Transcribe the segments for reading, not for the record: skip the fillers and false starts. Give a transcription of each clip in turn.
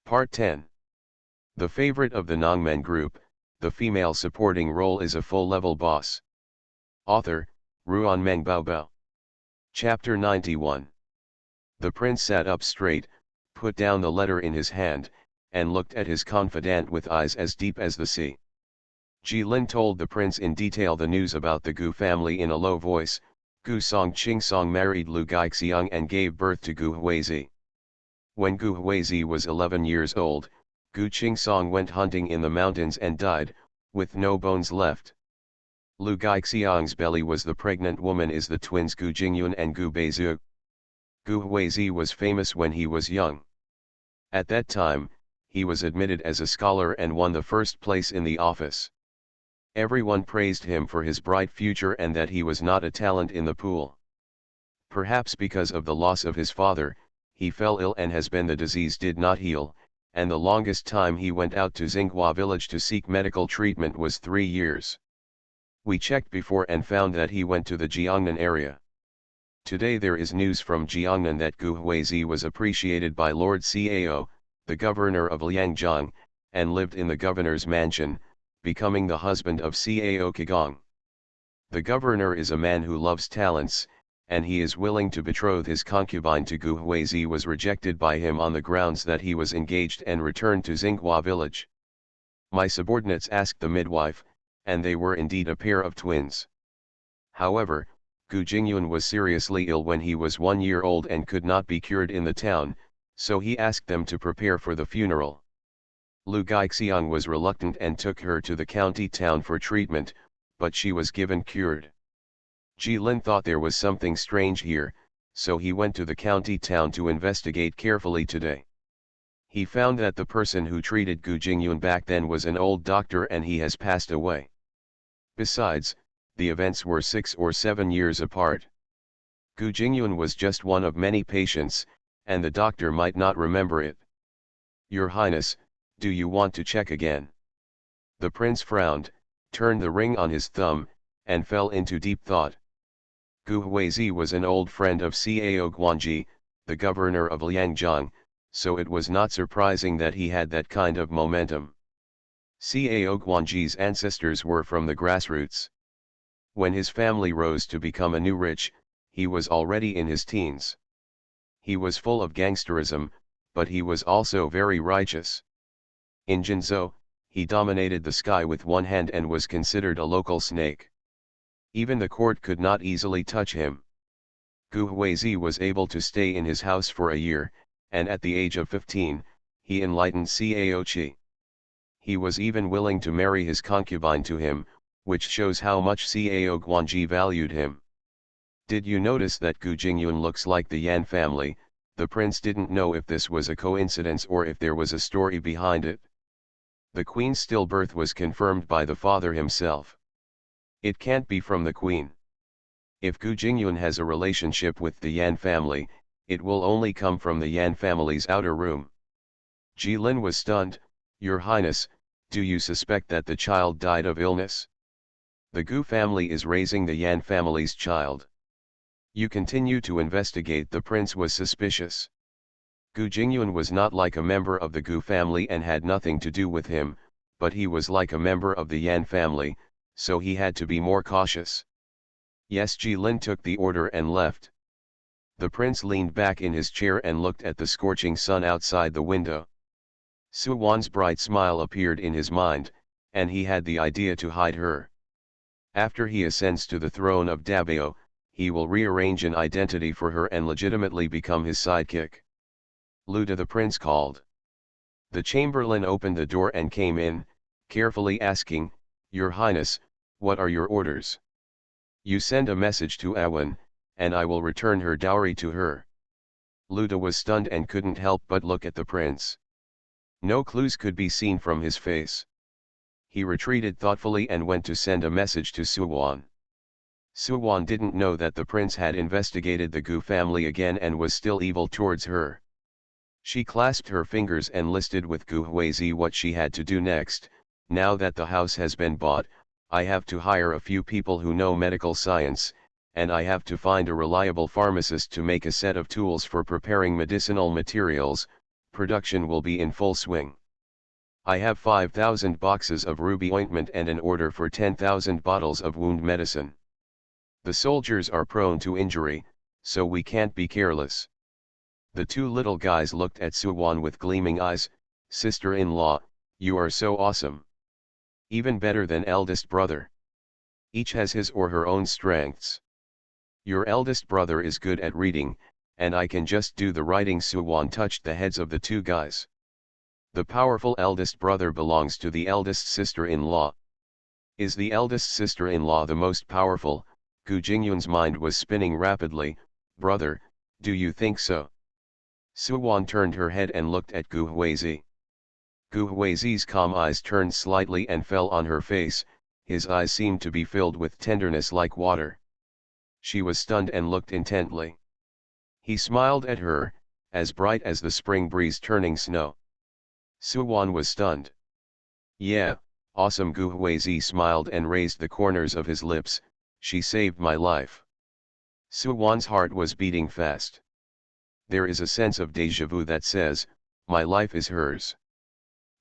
Part 10. The favorite of the Nongmen group, the female supporting role is a full-level boss. Author, Ruan Meng Baobao. Chapter 91. The prince sat up straight, put down the letter in his hand, and looked at his confidant with eyes as deep as the sea. Jilin told the prince in detail the news about the Gu family in a low voice. Gu Song Qingsong married Lu Gaixiang and gave birth to Gu Huizi. When Gu Huizi was 11 years old, Gu Qingsong went hunting in the mountains and died, with no bones left. Lu Gaixiang's belly was the pregnant woman is the twins Gu Jingyun and Gu Beizu. Gu Huizi was famous when he was young. At that time, he was admitted as a scholar and won the first place in the office. Everyone praised him for his bright future and that he was not a talent in the pool. Perhaps because of the loss of his father, he fell ill and the disease did not heal, and the longest time he went out to Xinghua village to seek medical treatment was 3 years. We checked before and found that he went to the Jiangnan area. Today there is news from Jiangnan that Gu Huizi was appreciated by Lord Cao, the governor of Liangjiang, and lived in the governor's mansion, becoming the husband of Cao Kigong. The governor is a man who loves talents, and he is willing to betroth his concubine to Gu Huizi was rejected by him on the grounds that he was engaged and returned to Xinghua village. My subordinates asked the midwife, and they were indeed a pair of twins. However, Gu Jingyun was seriously ill when he was 1 year old and could not be cured in the town, so he asked them to prepare for the funeral. Lu Gaixiang was reluctant and took her to the county town for treatment, but she was given cured. Jilin thought there was something strange here, so he went to the county town to investigate carefully today. He found that the person who treated Gu Jingyun back then was an old doctor and he has passed away. Besides, the events were 6 or 7 years apart. Gu Jingyun was just one of many patients, and the doctor might not remember it. Your Highness, do you want to check again? The prince frowned, turned the ring on his thumb, and fell into deep thought. Gu Huizi was an old friend of Cao Guanji, the governor of Liangjiang, so it was not surprising that he had that kind of momentum. Cao Guanji's ancestors were from the grassroots. When his family rose to become a new rich, he was already in his teens. He was full of gangsterism, but he was also very righteous. In Jinzhou, he dominated the sky with one hand and was considered a local snake. Even the court could not easily touch him. Gu Huizi was able to stay in his house for a year, and at the age of 15, he enlightened Cao Qi. He was even willing to marry his concubine to him, which shows how much Cao Guanji valued him. Did you notice that Gu Jingyun looks like the Yan family? The prince didn't know if this was a coincidence or if there was a story behind it. The queen's stillbirth was confirmed by the father himself. It can't be from the queen. If Gu Jingyun has a relationship with the Yan family, it will only come from the Yan family's outer room. Jilin was stunned. Your Highness, do you suspect that the child died of illness? The Gu family is raising the Yan family's child. You continue to investigate. The prince was suspicious. Gu Jingyun was not like a member of the Gu family and had nothing to do with him, but he was like a member of the Yan family, so he had to be more cautious. Yes, Jilin took the order and left. The prince leaned back in his chair and looked at the scorching sun outside the window. Suwan's bright smile appeared in his mind, and he had the idea to hide her. After he ascends to the throne of Dabao, he will rearrange an identity for her and legitimately become his sidekick. Luda, the prince called. The chamberlain opened the door and came in, carefully asking, Your Highness, what are your orders? You send a message to Awan, and I will return her dowry to her. Luda was stunned and couldn't help but look at the prince. No clues could be seen from his face. He retreated thoughtfully and went to send a message to Suwan. Suwan didn't know that the prince had investigated the Gu family again and was still evil towards her. She clasped her fingers and listed with Gu Huizi what she had to do next. Now that the house has been bought, I have to hire a few people who know medical science, and I have to find a reliable pharmacist to make a set of tools for preparing medicinal materials, Production will be in full swing. I have 5,000 boxes of ruby ointment and an order for 10,000 bottles of wound medicine. The soldiers are prone to injury, so we can't be careless. The two little guys looked at Suwon with gleaming eyes. Sister-in-law, you are so awesome. Even better than eldest brother. Each has his or her own strengths. Your eldest brother is good at reading, and I can just do the writing. Suwon touched the heads of the two guys. The powerful eldest brother belongs to the eldest sister-in-law. Is the eldest sister-in-law the most powerful? Gu Jingyun's mind was spinning rapidly. Brother, do you think so? Suwon turned her head and looked at Gu Huizi. Gu Huizi's calm eyes turned slightly and fell on her face. His eyes seemed to be filled with tenderness like water. She was stunned and looked intently. He smiled at her, as bright as the spring breeze turning snow. Suwon was stunned. Yeah, awesome. Gu Huizi smiled and raised the corners of his lips. She saved my life. Suwon's heart was beating fast. There is a sense of déjà vu that says, my life is hers.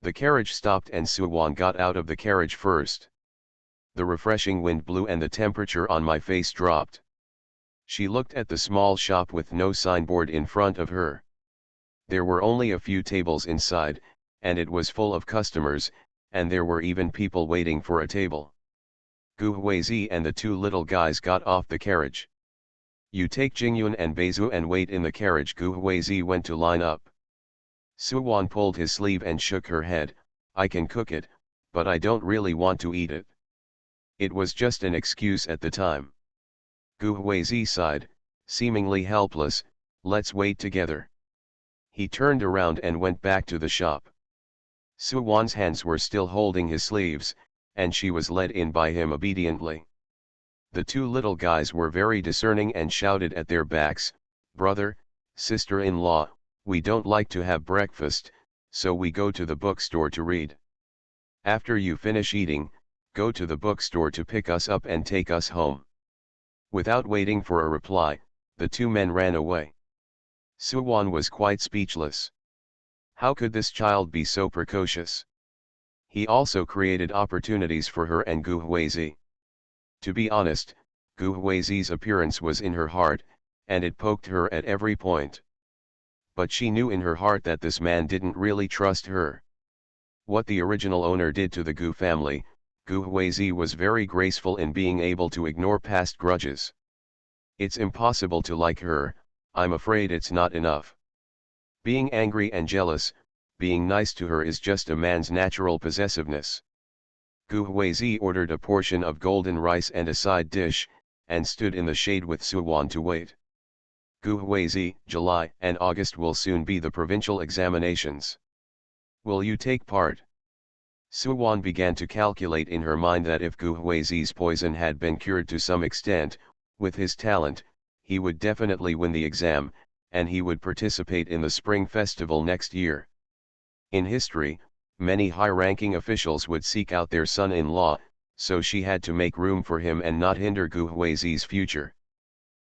The carriage stopped and Suwon got out of the carriage first. The refreshing wind blew and the temperature on my face dropped. She looked at the small shop with no signboard in front of her. There were only a few tables inside, and it was full of customers, and there were even people waiting for a table. Gu Huizi and the two little guys got off the carriage. You take Jingyun and Beizu and wait in the carriage. Gu Huizi went to line up. Suwon pulled his sleeve and shook her head. I can cook it, but I don't really want to eat it. It was just an excuse at the time. Gu Huizi sighed, seemingly helpless. Let's wait together. He turned around and went back to the shop. Suwon's hands were still holding his sleeves, and she was led in by him obediently. The two little guys were very discerning and shouted at their backs, brother, sister-in-law, we don't like to have breakfast, so we go to the bookstore to read. After you finish eating, go to the bookstore to pick us up and take us home. Without waiting for a reply, the two men ran away. Suwon was quite speechless. How could this child be so precocious? He also created opportunities for her and Gu Huizi. To be honest, Gu Huizi's appearance was in her heart, and it poked her at every point. But she knew in her heart that this man didn't really trust her. What the original owner did to the Gu family, Gu Huizi was very graceful in being able to ignore past grudges. It's impossible to like her, I'm afraid it's not enough. Being angry and jealous, being nice to her is just a man's natural possessiveness. Gu Huizi ordered a portion of golden rice and a side dish, and stood in the shade with Suwon to wait. Gu Huizi, July and August will soon be the provincial examinations. Will you take part? Suwon began to calculate in her mind that if Gu Huizi's poison had been cured to some extent, with his talent, he would definitely win the exam, and he would participate in the spring festival next year. In history, many high-ranking officials would seek out their son-in-law, so she had to make room for him and not hinder Gu Huizi's future.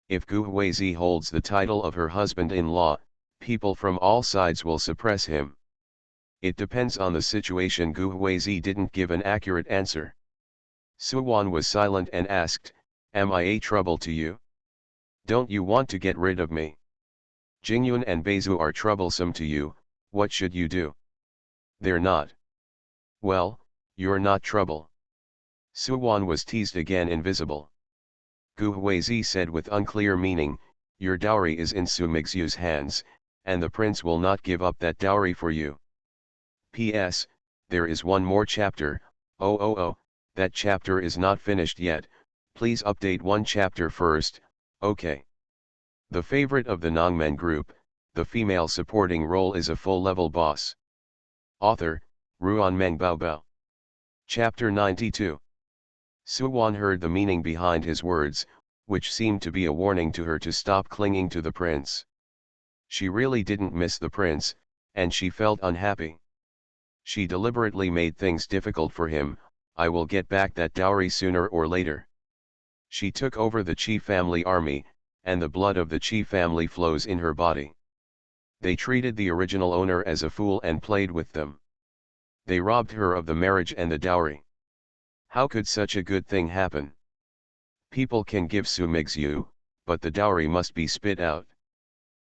If Gu Huizi holds the title of her husband-in-law, people from all sides will suppress him. It depends on the situation. Gu Huizi didn't give an accurate answer. Suwon was silent and asked, am I a trouble to you? Don't you want to get rid of me? Jingyun and Beizu are troublesome to you, what should you do? They're not. Well, you're not trouble. Suwon was teased again. Invisible. Gu Huizi said with unclear meaning, your dowry is in Su Mingxiu's hands, and the prince will not give up that dowry for you. P.S. There is one more chapter. Oh, that chapter is not finished yet, please update one chapter first, okay. The favorite of the Nongmen group, the female supporting role is a full-level boss. Author, Ruanmeng Baobao. Chapter 92. Suwon heard the meaning behind his words, which seemed to be a warning to her to stop clinging to the prince. She really didn't miss the prince, and she felt unhappy. She deliberately made things difficult for him. I will get back that dowry sooner or later. She took over the Qi family army, and the blood of the Qi family flows in her body. They treated the original owner as a fool and played with them. They robbed her of the marriage and the dowry. How could such a good thing happen? People can give Sumigsu, but the dowry must be spit out.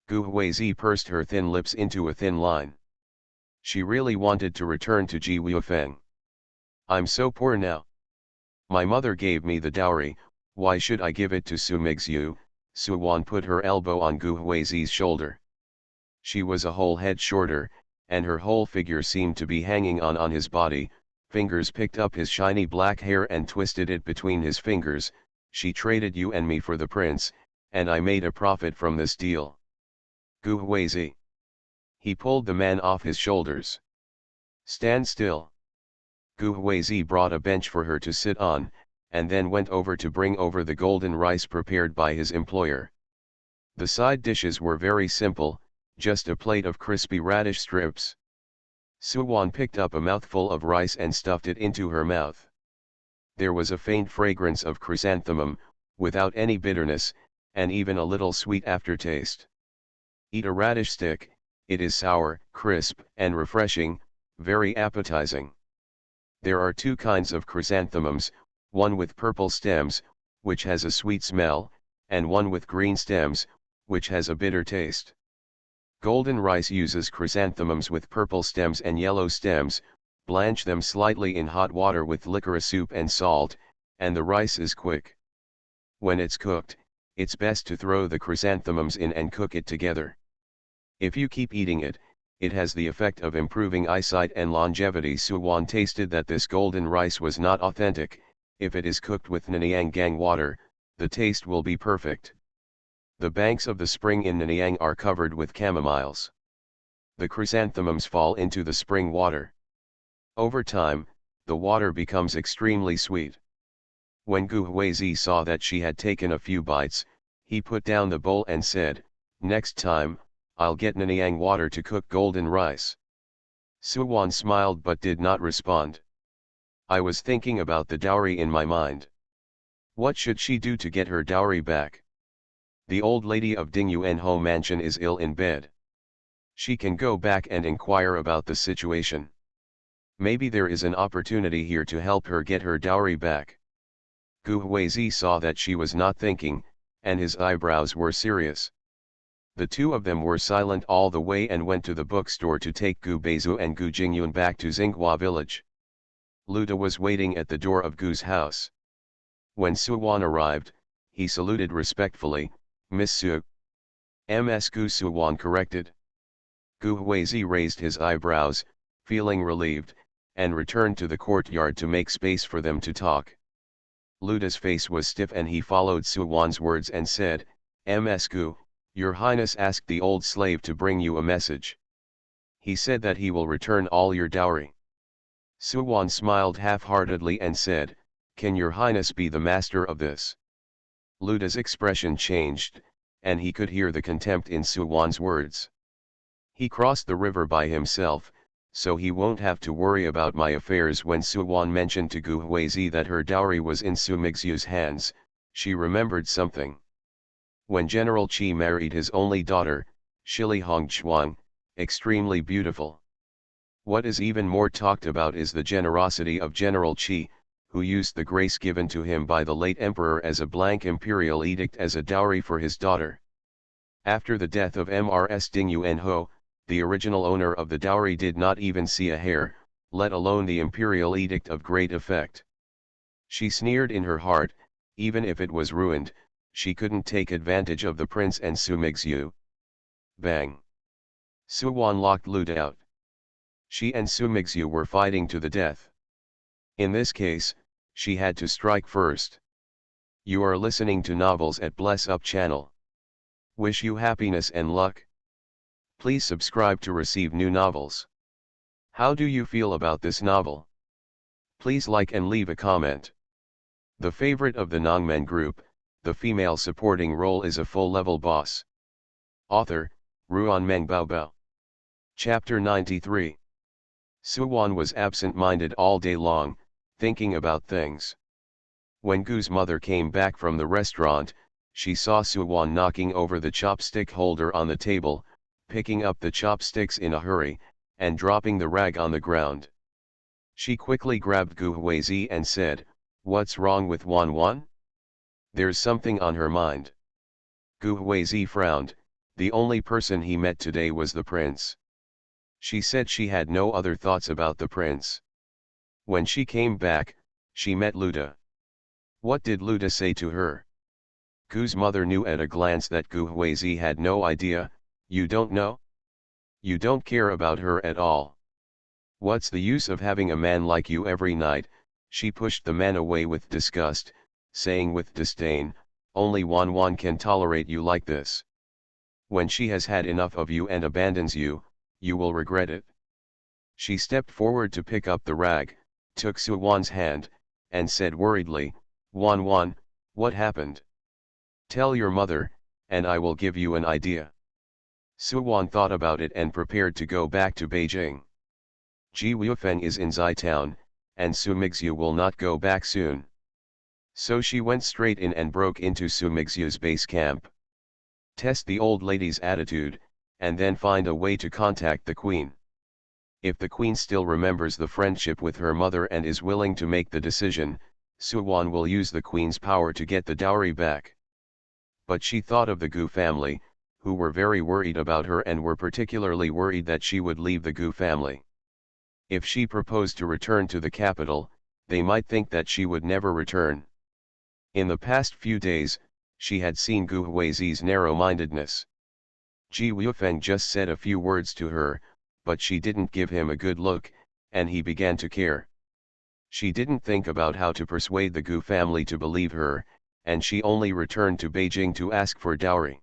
Gu Huizi pursed her thin lips into a thin line. She really wanted to return to Ji Wuifeng. I'm so poor now. My mother gave me the dowry, why should I give it to Sumigsu? Suwan put her elbow on Gu Huizi's shoulder. She was a whole head shorter, and her whole figure seemed to be hanging on his body. Fingers picked up his shiny black hair and twisted it between his fingers. She traded you and me for the prince, and I made a profit from this deal. Gu Huizi. He pulled the man off his shoulders. Stand still. Gu Huizi brought a bench for her to sit on, and then went over to bring over the golden rice prepared by his employer. The side dishes were very simple, just a plate of crispy radish strips. Suwan picked up a mouthful of rice and stuffed it into her mouth. There was a faint fragrance of chrysanthemum, without any bitterness, and even a little sweet aftertaste. Eat a radish stick, it is sour, crisp, and refreshing, very appetizing. There are two kinds of chrysanthemums, one with purple stems, which has a sweet smell, and one with green stems, which has a bitter taste. Golden rice uses chrysanthemums with purple stems and yellow stems, blanch them slightly in hot water with licorice soup and salt, and the rice is quick. When it's cooked, it's best to throw the chrysanthemums in and cook it together. If you keep eating it, it has the effect of improving eyesight and longevity. Suwan tasted that this golden rice was not authentic. If it is cooked with Nanyang water, the taste will be perfect. The banks of the spring in Nanyang are covered with chamomiles. The chrysanthemums fall into the spring water. Over time, the water becomes extremely sweet. When Gu Huizi saw that she had taken a few bites, he put down the bowl and said, "Next time, I'll get Nanyang water to cook golden rice." Suwan smiled but did not respond. I was thinking about the dowry in my mind. What should she do to get her dowry back? The old lady of Dingyuanho mansion is ill in bed. She can go back and inquire about the situation. Maybe there is an opportunity here to help her get her dowry back. Gu Huizi saw that she was not thinking, and his eyebrows were serious. The two of them were silent all the way and went to the bookstore to take Gu Beizu and Gu Jingyun back to Xinghua village. Luda was waiting at the door of Gu's house. When Suwan arrived, he saluted respectfully, "Miss Su." "Ms. Gu," Suwan corrected. Gu Huizi raised his eyebrows, feeling relieved, and returned to the courtyard to make space for them to talk. Luda's face was stiff and he followed Suwan's words and said, "Ms. Gu, Your Highness asked the old slave to bring you a message. He said that he will return all your dowry." Suwan smiled half-heartedly and said, "Can your Highness be the master of this?" Luda's expression changed, and he could hear the contempt in Suwan's words. "He crossed the river by himself, so he won't have to worry about my affairs." When Suwan mentioned to Gu Huizi that her dowry was in Sumigsu's hands, she remembered something. When General Qi married his only daughter, Shili Hongchuang, extremely beautiful. What is even more talked about is the generosity of General Qi, who used the grace given to him by the late emperor as a blank imperial edict as a dowry for his daughter. After the death of Mrs. Dingyuanho, the original owner of the dowry did not even see a hair, let alone the imperial edict of great effect. She sneered in her heart, even if it was ruined, she couldn't take advantage of the prince and Sumigsu. Bang! Suwan locked Luda out. She and Sumigsu were fighting to the death. In this case, she had to strike first. You are listening to Novels at Bless Up channel. Wish you happiness and luck. Please subscribe to receive new novels. How do you feel about this novel? Please like and leave a comment. The favorite of the Nongmen group, the female supporting role is a full-level boss. Author, Ruan Meng Baobao. Chapter 93. Suwan was absent-minded all day long, thinking about things. When Gu's mother came back from the restaurant, she saw Suwan knocking over the chopstick holder on the table, picking up the chopsticks in a hurry, and dropping the rag on the ground. She quickly grabbed Gu Huizi and said, "What's wrong with Wan Wan? There's something on her mind." Gu Huizi frowned. The only person he met today was the prince. She said she had no other thoughts about the prince. When she came back, she met Luda. What did Luda say to her? Gu's mother knew at a glance that Gu Huizi had no idea. "You don't know? You don't care about her at all. What's the use of having a man like you every night?" She pushed the man away with disgust, saying with disdain, "Only Wan Wan can tolerate you like this. When she has had enough of you and abandons you, you will regret it." She stepped forward to pick up the rag, took Su Wan's hand, and said worriedly, "Wan Wan, what happened? Tell your mother, and I will give you an idea." Su Wan thought about it and prepared to go back to Beijing. Ji Wuifeng is in Zai town, and Su Mingxiu will not go back soon. So she went straight in and broke into Su Mingxiu's base camp. Test the old lady's attitude, and then find a way to contact the queen. If the queen still remembers the friendship with her mother and is willing to make the decision, Su Wan will use the queen's power to get the dowry back. But she thought of the Gu family, who were very worried about her and were particularly worried that she would leave the Gu family. If she proposed to return to the capital, they might think that she would never return. In the past few days, she had seen Gu Huizi's narrow-mindedness. Ji Wuifeng just said a few words to her, but she didn't give him a good look, and he began to care. She didn't think about how to persuade the Gu family to believe her, and she only returned to Beijing to ask for dowry.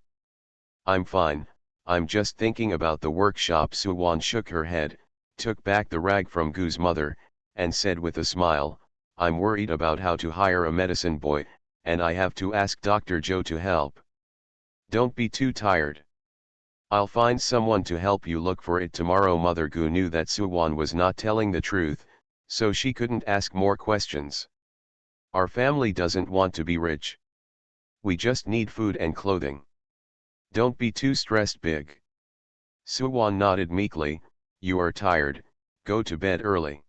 "I'm fine, I'm just thinking about the workshop." Su Wan shook her head, took back the rag from Gu's mother, and said with a smile, "I'm worried about how to hire a medicine boy, and I have to ask Dr. Zhou to help." "Don't be too tired. I'll find someone to help you look for it tomorrow." Mother Gu knew that Su Wan was not telling the truth, so she couldn't ask more questions. "Our family doesn't want to be rich. We just need food and clothing. Don't be too stressed, big." Su Wan nodded meekly. "You are tired, go to bed early."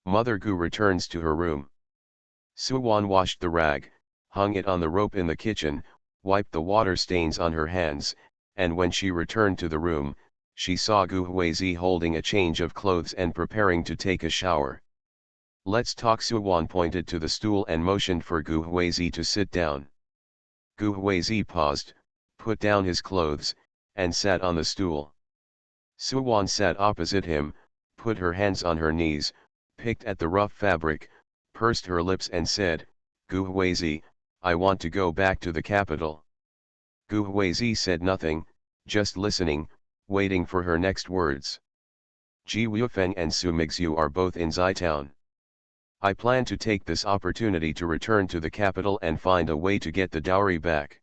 Mother Gu returns to her room. Su Wan washed the rag, hung it on the rope in the kitchen, wiped the water stains on her hands, and when she returned to the room, she saw Gu Huizi holding a change of clothes and preparing to take a shower. "Let's talk." Su Wan pointed to the stool and motioned for Gu Huizi to sit down. Gu Huizi paused, put down his clothes, and sat on the stool. Su Wan sat opposite him, put her hands on her knees, picked at the rough fabric, pursed her lips and said, "Gu Huizi, I want to go back to the capital." Gu Huizi said nothing, just listening, waiting for her next words. "Ji Wuifeng and Su Mingxiu are both in Zai town. I plan to take this opportunity to return to the capital and find a way to get the dowry back.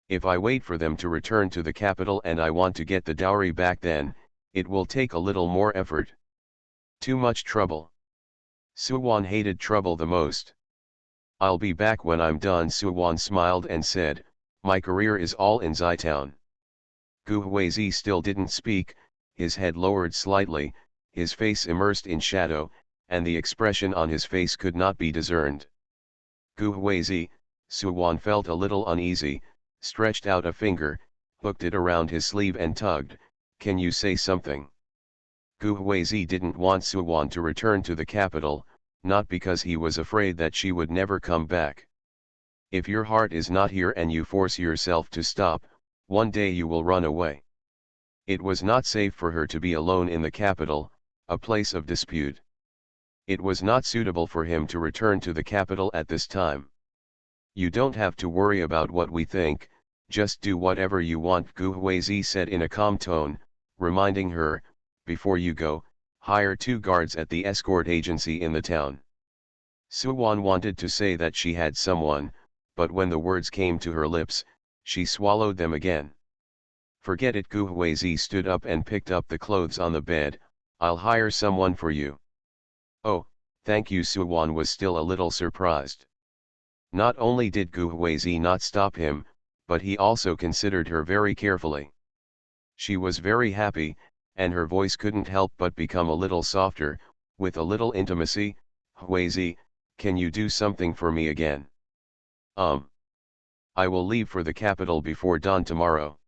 If I wait for them to return to the capital and I want to get the dowry back, then it will take a little more effort. Too much trouble." Su Wan hated trouble the most. "I'll be back when I'm done." Su Wan smiled and said, "My career is all in Zai town." Gu Huizi still didn't speak, his head lowered slightly, his face immersed in shadow, and the expression on his face could not be discerned. "Gu Huizi," Su Wan felt a little uneasy, stretched out a finger, hooked it around his sleeve and tugged, "Can you say something?" Gu Huizi didn't want Su Wan to return to the capital, not because he was afraid that she would never come back. If your heart is not here and you force yourself to stop, one day you will run away. It was not safe for her to be alone in the capital, a place of dispute. It was not suitable for him to return to the capital at this time. "You don't have to worry about what we think, just do whatever you want," Gu Huizi said in a calm tone, reminding her, "Before you go, hire 2 guards at the escort agency in the town." Su Wan wanted to say that she had someone, but when the words came to her lips, she swallowed them again. "Forget it." Gu Huizi stood up and picked up the clothes on the bed. "I'll hire someone for you." "Oh, thank you." Su Wan was still a little surprised. Not only did Gu Huizi not stop him, but he also considered her very carefully. She was very happy, and her voice couldn't help but become a little softer, with a little intimacy. Huizi, can you do something for me again? I will leave for the capital before dawn tomorrow.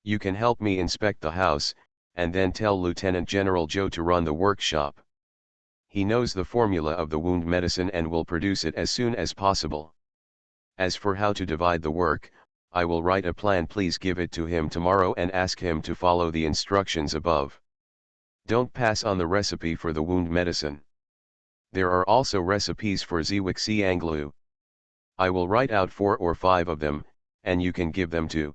You can help me inspect the house, and then tell Lieutenant General Zhou to run the workshop. He knows the formula of the wound medicine and will produce it as soon as possible. As for how to divide the work, I will write a plan. Please give it to him tomorrow and ask him to follow the instructions above. Don't pass on the recipe for the wound medicine. There are also recipes for Ziwixi Anglu. I will write out 4 or 5 of them, and you can give them to.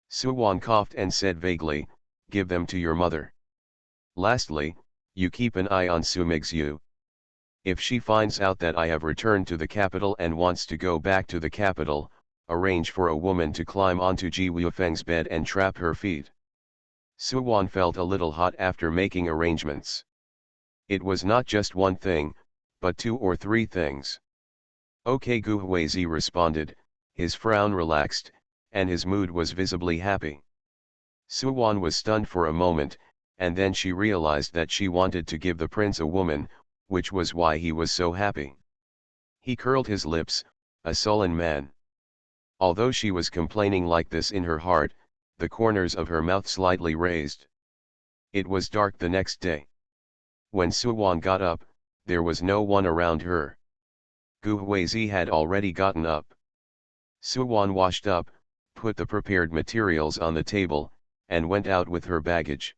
Suwan coughed and said vaguely, give them to your mother. Lastly, you keep an eye on Sumixu. If she finds out that I have returned to the capital and wants to go back to the capital, arrange for a woman to climb onto Ji Wuifeng's bed and trap her feet. Suwan felt a little hot after making arrangements. It was not just one thing, but 2 or 3 things. Okay, Gu Huizi responded, his frown relaxed, and his mood was visibly happy. Suwan was stunned for a moment, and then she realized that she wanted to give the prince a woman, which was why he was so happy. He curled his lips, a sullen man. Although she was complaining like this in her heart, the corners of her mouth slightly raised. It was dark the next day. When Suwan got up, there was no one around her. Gu Huizi had already gotten up. Suwan washed up, put the prepared materials on the table, and went out with her baggage.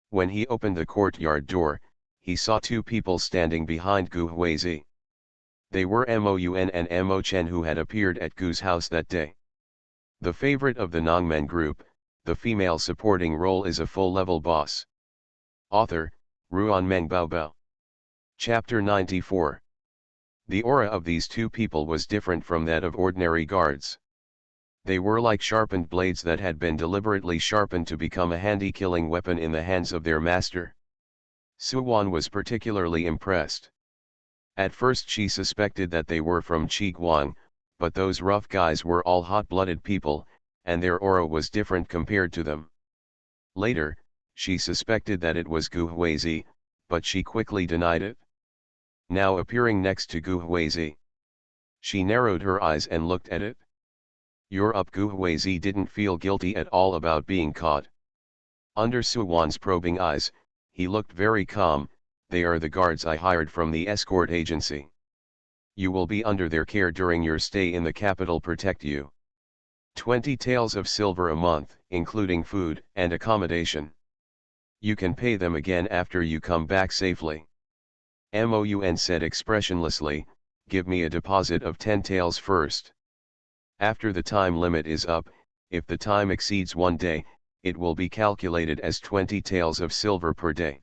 When he opened the courtyard door, he saw 2 people standing behind Gu Huizi. They were Moun and Mo Chen, who had appeared at Gu's house that day. The favorite of the Nongmen group, the female supporting role is a full-level boss. Author, Ruan Meng Baobao. Chapter 94. The aura of these 2 people was different from that of ordinary guards. They were like sharpened blades that had been deliberately sharpened to become a handy killing weapon in the hands of their master. Suwan was particularly impressed. At first she suspected that they were from Qiguang, but those rough guys were all hot-blooded people, and their aura was different compared to them. Later, she suspected that it was Gu Huizi, but she quickly denied it. Now appearing next to Gu Huizi, she narrowed her eyes and looked at it. You're up. Gu Huizi didn't feel guilty at all about being caught. Under Suwan's probing eyes, he looked very calm. They are the guards I hired from the escort agency. You will be under their care during your stay in the capital. Protect you. 20 taels of silver a month, including food and accommodation. You can pay them again after you come back safely. Moun said expressionlessly, give me a deposit of 10 taels first. After the time limit is up, if the time exceeds 1 day, it will be calculated as 20 taels of silver per day.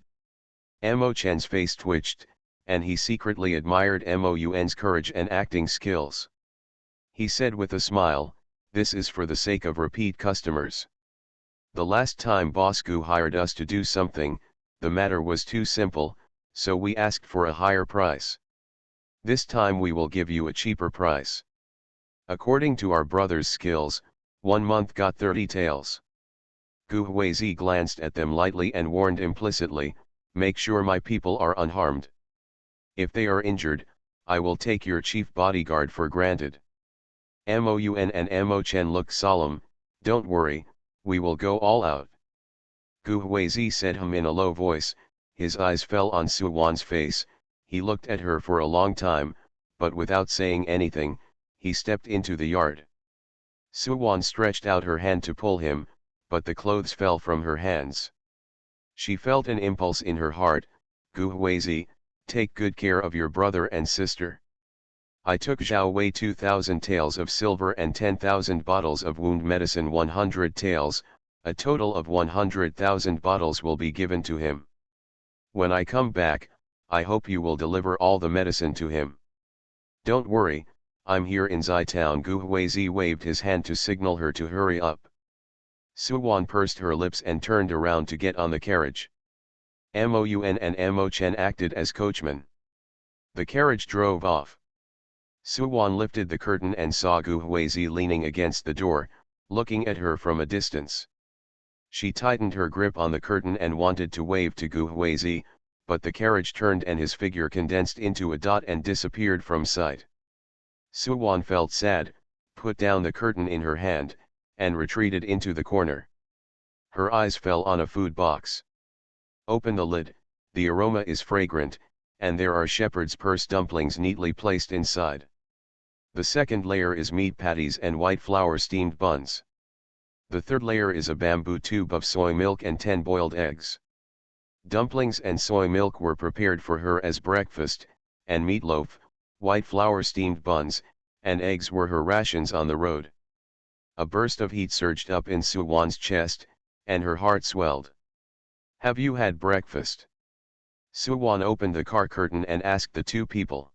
Mo Chen's face twitched, and he secretly admired Moun's courage and acting skills. He said with a smile, this is for the sake of repeat customers. The last time Boss Gu hired us to do something, the matter was too simple, so we asked for a higher price. This time we will give you a cheaper price. According to our brother's skills, 1 month got 30 taels. Gu Huizi glanced at them lightly and warned implicitly, make sure my people are unharmed. If they are injured, I will take your chief bodyguard for granted. Moun and Mo Chen looked solemn, don't worry, we will go all out. Gu Huizi said in a low voice, his eyes fell on Suwan's face. He looked at her for a long time, but without saying anything, he stepped into the yard. Suwan stretched out her hand to pull him, but the clothes fell from her hands. She felt an impulse in her heart, Gu Huizi, take good care of your brother and sister. I took Zhao Wei 2,000 taels of silver and 10,000 bottles of wound medicine. 100 taels, a total of 100,000 bottles will be given to him. When I come back, I hope you will deliver all the medicine to him. Don't worry, I'm here in Zai Town. Gu Huizi waved his hand to signal her to hurry up. Suwan pursed her lips and turned around to get on the carriage. Moun and Mo Chen acted as coachmen. The carriage drove off. Suwan lifted the curtain and saw Gu Huizi leaning against the door, looking at her from a distance. She tightened her grip on the curtain and wanted to wave to Gu Huizi, but the carriage turned and his figure condensed into a dot and disappeared from sight. Suwan felt sad, put down the curtain in her hand, and retreated into the corner. Her eyes fell on a food box. Open the lid, the aroma is fragrant, and there are shepherd's purse dumplings neatly placed inside. The second layer is meat patties and white flour steamed buns. The third layer is a bamboo tube of soy milk and 10 boiled eggs. Dumplings and soy milk were prepared for her as breakfast, and meatloaf, white flour steamed buns, and eggs were her rations on the road. A burst of heat surged up in Suwan's chest, and her heart swelled. Have you had breakfast? Suwan opened the car curtain and asked the two people.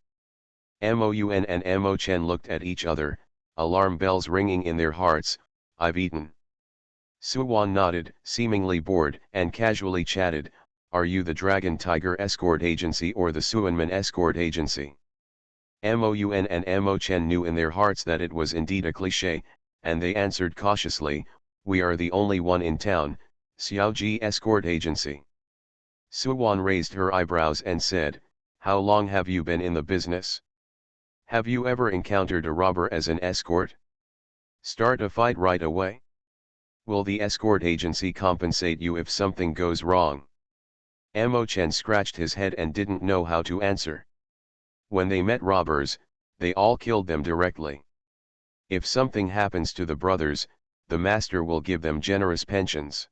Mon and Mo Chen looked at each other, alarm bells ringing in their hearts. I've eaten. Suwan nodded, seemingly bored, and casually chatted, are you the Dragon Tiger Escort Agency or the Suanman Escort Agency? Mon and Mo Chen knew in their hearts that it was indeed a cliché, and they answered cautiously, we are the only one in town, Xiaoji Escort Agency. Suwan raised her eyebrows and said, how long have you been in the business? Have you ever encountered a robber as an escort? Start a fight right away? Will the escort agency compensate you if something goes wrong? Mo Chen scratched his head and didn't know how to answer. When they met robbers, they all killed them directly. If something happens to the brothers, the master will give them generous pensions.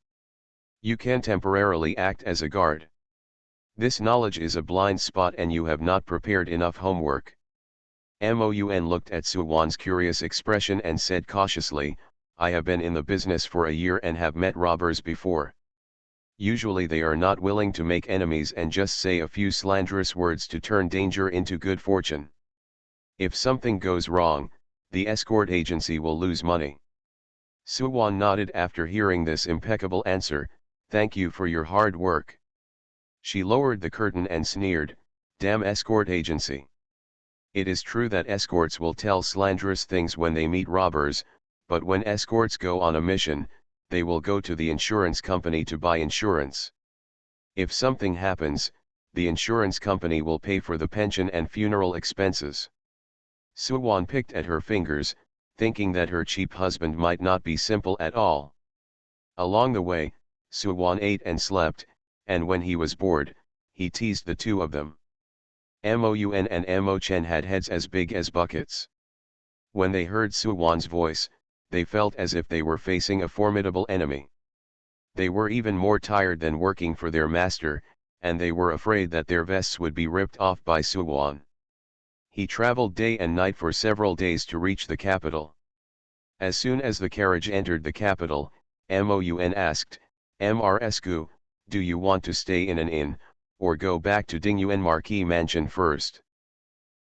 You can temporarily act as a guard. This knowledge is a blind spot and you have not prepared enough homework. Mon looked at Suwan's curious expression and said cautiously, I have been in the business for a year and have met robbers before. Usually they are not willing to make enemies and just say a few slanderous words to turn danger into good fortune. If something goes wrong, the escort agency will lose money. Suwan nodded after hearing this impeccable answer, thank you for your hard work. She lowered the curtain and sneered, damn escort agency. It is true that escorts will tell slanderous things when they meet robbers, but when escorts go on a mission, they will go to the insurance company to buy insurance. If something happens, the insurance company will pay for the pension and funeral expenses. Suwan picked at her fingers, thinking that her cheap husband might not be simple at all. Along the way, Suwan ate and slept, and when he was bored, he teased the two of them. Mon and Mo Chen had heads as big as buckets. When they heard Suwan's voice, they felt as if they were facing a formidable enemy. They were even more tired than working for their master, and they were afraid that their vests would be ripped off by Suwan. He traveled day and night for several days to reach the capital. As soon as the carriage entered the capital, Mon asked, Mrsku, do you want to stay in an inn, or go back to Dingyuan Marquis Mansion first?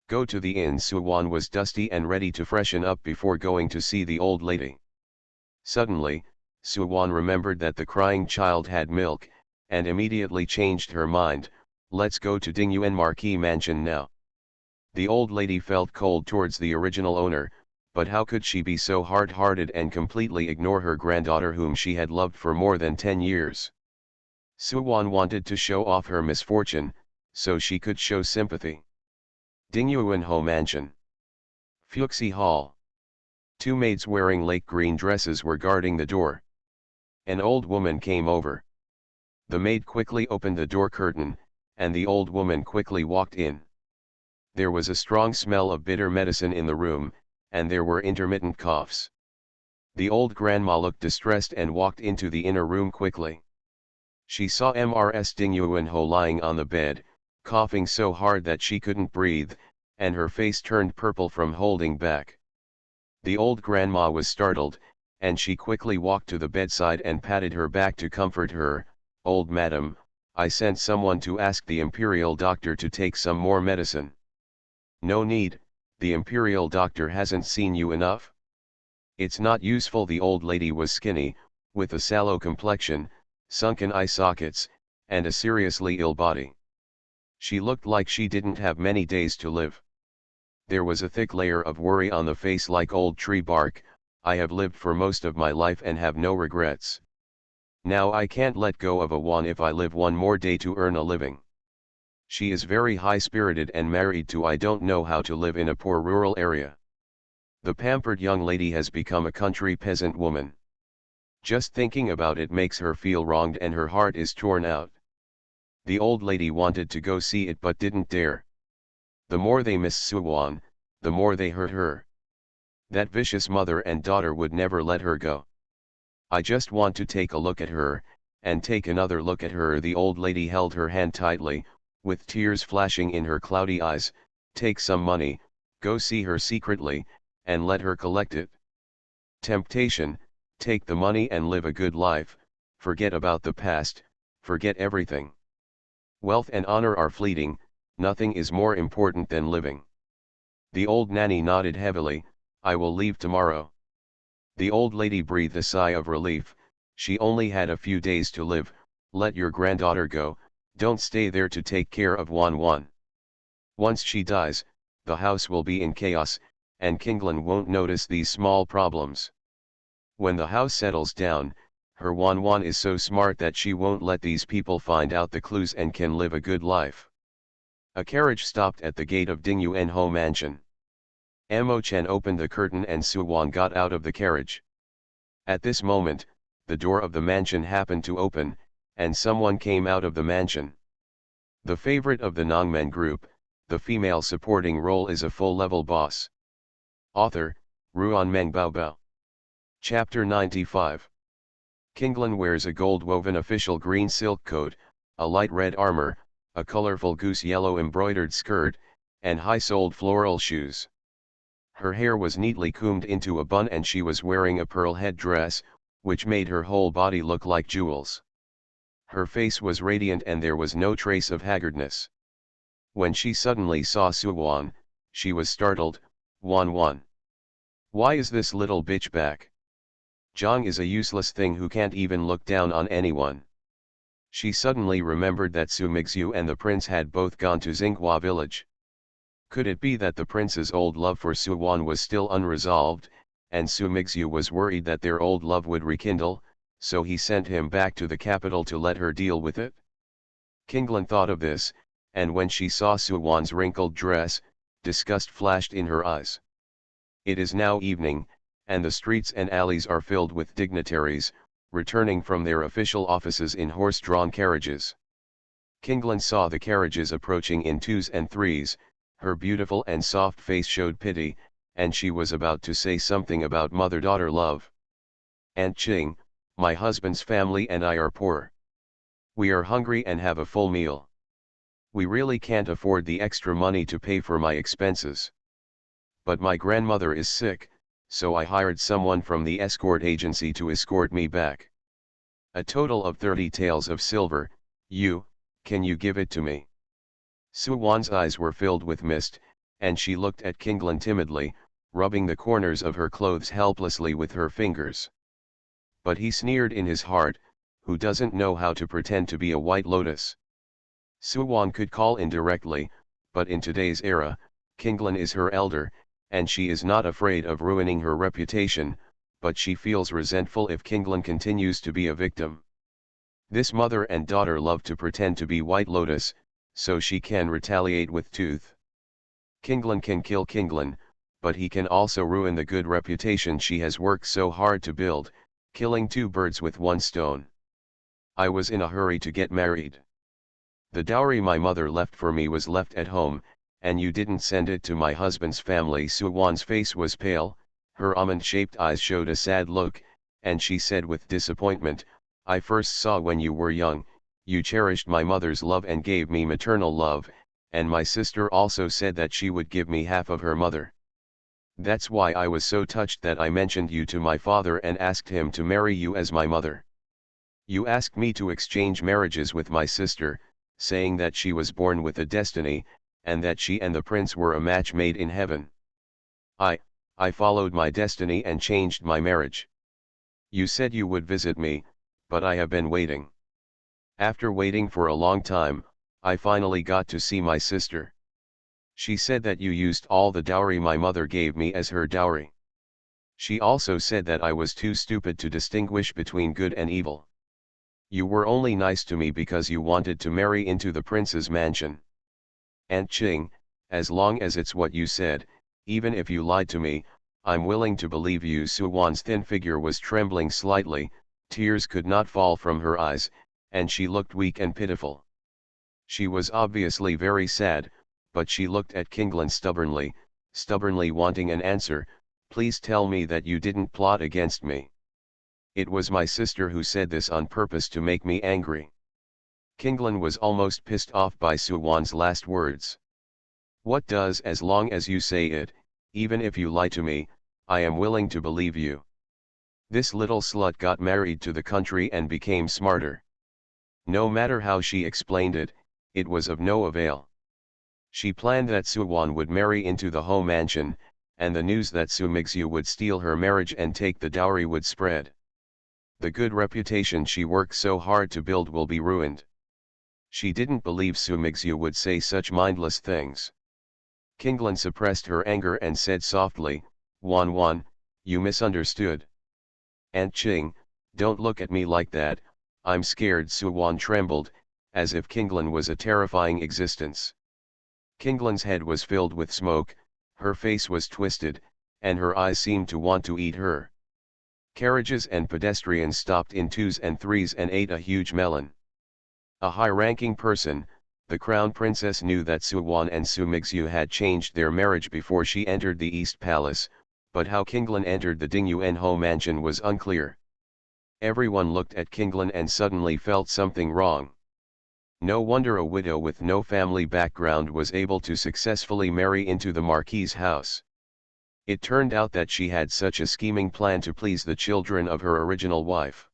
Go to the inn. Suwan was dusty and ready to freshen up before going to see the old lady. Suddenly, Suwan remembered that the crying child had milk, and immediately changed her mind, let's go to Dingyuan Marquis Mansion now. The old lady felt cold towards the original owner, but how could she be so hard-hearted and completely ignore her granddaughter whom she had loved for more than 10 years? Suwan wanted to show off her misfortune, so she could show sympathy. Dingyuanho Mansion. Fuxi Hall. Two maids wearing lake green dresses were guarding the door. An old woman came over. The maid quickly opened the door curtain, and the old woman quickly walked in. There was a strong smell of bitter medicine in the room, and there were intermittent coughs. The old grandma looked distressed and walked into the inner room quickly. She saw Mrs. Dingyuanho lying on the bed, coughing so hard that she couldn't breathe, and her face turned purple from holding back. The old grandma was startled, and she quickly walked to the bedside and patted her back to comfort her. Old madam, I sent someone to ask the imperial doctor to take some more medicine. No need, the imperial doctor hasn't seen you enough. It's not useful. The old lady was skinny, with a sallow complexion, sunken eye sockets, and a seriously ill body. She looked like she didn't have many days to live. There was a thick layer of worry on the face like old tree bark. I have lived for most of my life and have no regrets. Now I can't let go of a won if I live one more day to earn a living. She is very high-spirited and married to I don't know how to live in a poor rural area. The pampered young lady has become a country peasant woman. Just thinking about it makes her feel wronged and her heart is torn out. The old lady wanted to go see it but didn't dare. The more they miss Suwon, the more they hurt her. That vicious mother and daughter would never let her go. I just want to take a look at her, and take another look at her. The old lady held her hand tightly, with tears flashing in her cloudy eyes. Take some money, go see her secretly, and let her collect it. Temptation, take the money and live a good life, forget about the past, forget everything. Wealth and honor are fleeting, nothing is more important than living. The old nanny nodded heavily, I will leave tomorrow. The old lady breathed a sigh of relief. She only had a few days to live. Let your granddaughter go, don't stay there to take care of Wan. Once she dies, the house will be in chaos, and Kinglin won't notice these small problems. When the house settles down, her Wan is so smart that she won't let these people find out the clues and can live a good life. A carriage stopped at the gate of Dingyuan Ho Mansion. Amo Chen opened the curtain and Suwon got out of the carriage. At this moment, the door of the mansion happened to open, and someone came out of the mansion. The favorite of the Nongmen group, the female supporting role is a full-level boss. Author, Ruan Meng Baobao. Chapter 95. Kinglin wears a gold-woven official green silk coat, a light red armor, a colorful goose yellow embroidered skirt, and high-soled floral shoes. Her hair was neatly combed into a bun and she was wearing a pearl headdress, which made her whole body look like jewels. Her face was radiant and there was no trace of haggardness. When she suddenly saw Suwon, she was startled. Wan. Why is this little bitch back? Zhang is a useless thing who can't even look down on anyone. She suddenly remembered that Su Mingxiu and the prince had both gone to Xinghua village. Could it be that the prince's old love for Suwon was still unresolved, and Su Mingxiu was worried that their old love would rekindle, so he sent him back to the capital to let her deal with it? Kinglin thought of this, and when she saw Suwon's wrinkled dress, disgust flashed in her eyes. It is now evening, and the streets and alleys are filled with dignitaries, returning from their official offices in horse-drawn carriages. Kinglin saw the carriages approaching in twos and threes. Her beautiful and soft face showed pity, and she was about to say something about mother-daughter love. Aunt Ching, my husband's family and I are poor. We are hungry and have a full meal. We really can't afford the extra money to pay for my expenses. But my grandmother is sick, so I hired someone from the escort agency to escort me back. A total of 30 taels of silver. Can you give it to me? Suwon's eyes were filled with mist, and she looked at Kinglin timidly, rubbing the corners of her clothes helplessly with her fingers. But he sneered in his heart, who doesn't know how to pretend to be a white lotus? Suwon could call indirectly, but in today's era, Kinglin is her elder, and she is not afraid of ruining her reputation, but she feels resentful if Kinglin continues to be a victim. This mother and daughter love to pretend to be white lotus, so she can retaliate with tooth. Kinglin can kill Kinglin, but he can also ruin the good reputation she has worked so hard to build, killing two birds with one stone. I was in a hurry to get married. The dowry my mother left for me was left at home, and you didn't send it to my husband's family. Suwon's face was pale, her almond-shaped eyes showed a sad look, and she said with disappointment, I first saw when you were young. You cherished my mother's love and gave me maternal love, and my sister also said that she would give me half of her mother. That's why I was so touched that I mentioned you to my father and asked him to marry you as my mother. You asked me to exchange marriages with my sister, saying that she was born with a destiny, and that she and the prince were a match made in heaven. I followed my destiny and changed my marriage. You said you would visit me, but I have been waiting. After waiting for a long time, I finally got to see my sister. She said that you used all the dowry my mother gave me as her dowry. She also said that I was too stupid to distinguish between good and evil. You were only nice to me because you wanted to marry into the prince's mansion. Aunt Ching, as long as it's what you said, even if you lied to me, I'm willing to believe you." Suwan's thin figure was trembling slightly, tears could not fall from her eyes, and she looked weak and pitiful. She was obviously very sad, but she looked at Kinglan stubbornly wanting an answer. "Please tell me that you didn't plot against me. It was my sister who said this on purpose to make me angry." Kinglan was almost pissed off by Suwan's last words. "What does as long as you say it, even if you lie to me, I am willing to believe you. This little slut got married to the country and became smarter." No matter how she explained it, it was of no avail. She planned that Suwan would marry into the home mansion, and the news that Su Mingxiu would steal her marriage and take the dowry would spread. The good reputation she worked so hard to build will be ruined. She didn't believe Su Mingxiu would say such mindless things. Kinglan suppressed her anger and said softly, "Wan, you misunderstood. Aunt Ching, don't look at me like that, I'm scared." Suwan trembled, as if Kinglan was a terrifying existence. Kinglan's head was filled with smoke, her face was twisted, and her eyes seemed to want to eat her. Carriages and pedestrians stopped in twos and threes and ate a huge melon. A high-ranking person, the crown princess, knew that Suwan and Su Mingxiu had changed their marriage before she entered the East Palace, but how Kinglan entered the Dingyuan Ho mansion was unclear. Everyone looked at Kinglan and suddenly felt something wrong. No wonder a widow with no family background was able to successfully marry into the Marquis's house. It turned out that she had such a scheming plan to please the children of her original wife.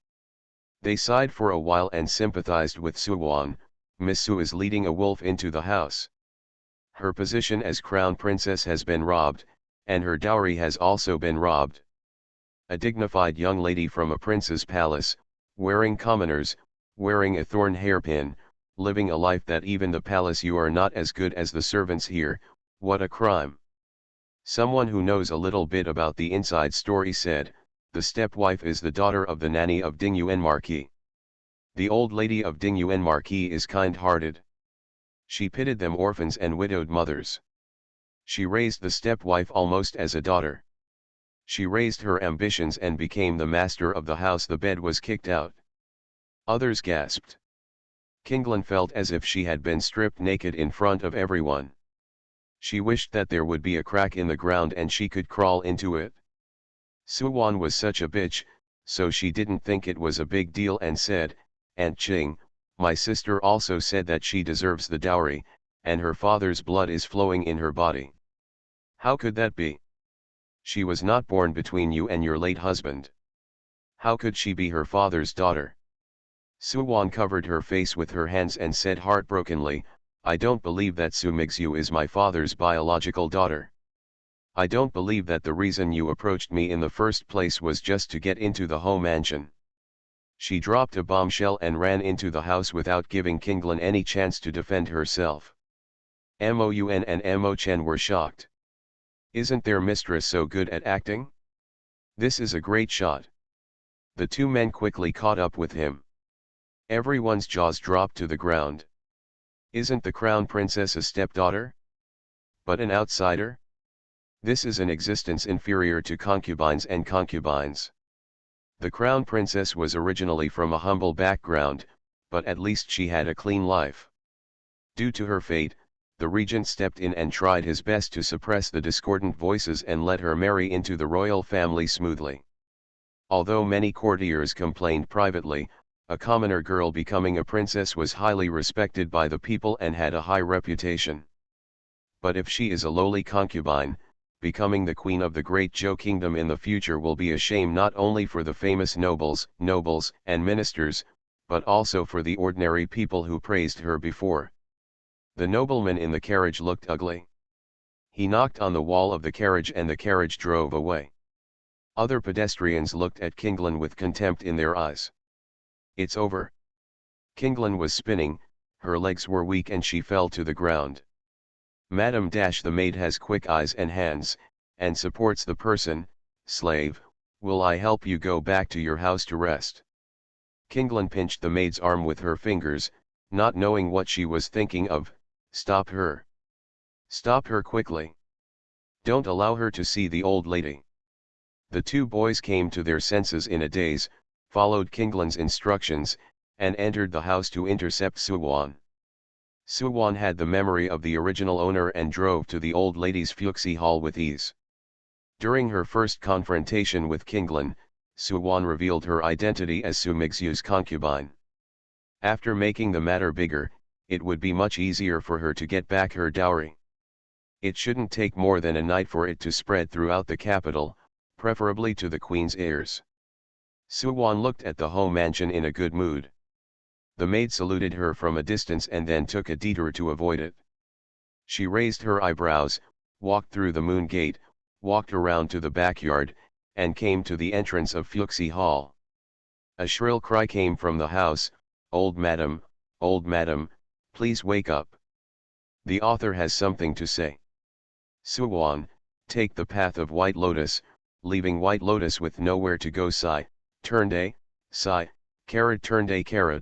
They sighed for a while and sympathized with Suwan. "Miss Su is leading a wolf into the house. Her position as crown princess has been robbed, and her dowry has also been robbed. A dignified young lady from a prince's palace, wearing commoners, wearing a thorn hairpin, living a life that even the palace you are not as good as the servants here, what a crime." Someone who knows a little bit about the inside story said, "The stepwife is the daughter of the nanny of Dingyuan Marquis. The old lady of Dingyuan Marquis is kind-hearted. She pitied them orphans and widowed mothers. She raised the stepwife almost as a daughter. She raised her ambitions and became the master of the house. The bed was kicked out." Others gasped. Kinglan felt as if she had been stripped naked in front of everyone. She wished that there would be a crack in the ground and she could crawl into it. Suwan was such a bitch, so she didn't think it was a big deal and said, "Aunt Ching, my sister also said that she deserves the dowry, and her father's blood is flowing in her body." "How could that be? She was not born between you and your late husband. How could she be her father's daughter?" Suwan covered her face with her hands and said heartbrokenly, "I don't believe that Su Mingxiu is my father's biological daughter. I don't believe that the reason you approached me in the first place was just to get into the home mansion." She dropped a bombshell and ran into the house without giving Kinglan any chance to defend herself. Moun and Mo Chen were shocked. "Isn't their mistress so good at acting? This is a great shot." The two men quickly caught up with him. Everyone's jaws dropped to the ground. "Isn't the crown princess a stepdaughter? But an outsider? This is an existence inferior to concubines and concubines. The crown princess was originally from a humble background, but at least she had a clean life. Due to her fate, the regent stepped in and tried his best to suppress the discordant voices and let her marry into the royal family smoothly. Although many courtiers complained privately, a commoner girl becoming a princess was highly respected by the people and had a high reputation. But if she is a lowly concubine, becoming the queen of the great Zhou kingdom in the future will be a shame not only for the famous nobles and ministers, but also for the ordinary people who praised her before. The nobleman in the carriage looked ugly. He knocked on the wall of the carriage and the carriage drove away. Other pedestrians looked at Kinglan with contempt in their eyes. "It's over." Kinglan was spinning, her legs were weak and she fell to the ground. Madam the maid has quick eyes and hands, and supports the person. Slave, will I help you go back to your house to rest? Kinglin pinched the maid's arm with her fingers, not knowing what she was thinking of. Stop her. Stop her quickly. Don't allow her to see the old lady. The two boys came to their senses in a daze, followed Kinglin's instructions, and entered the house to intercept Suwon. Suwon had the memory of the original owner and drove to the old lady's Fuxi hall with ease. During her first confrontation with Kinglin, Suwon revealed her identity as Su Mingxiu's concubine. After making the matter bigger, it would be much easier for her to get back her dowry. It shouldn't take more than a night for it to spread throughout the capital, preferably to the queen's heirs. Suwon looked at the home mansion in a good mood. The maid saluted her from a distance and then took a detour to avoid it. She raised her eyebrows, walked through the moon gate, walked around to the backyard, and came to the entrance of Fuxi Hall. A shrill cry came from the house, old madam, please wake up. The author has something to say. Suwon, take the path of White Lotus, leaving White Lotus with nowhere to go. Turned a, turned a.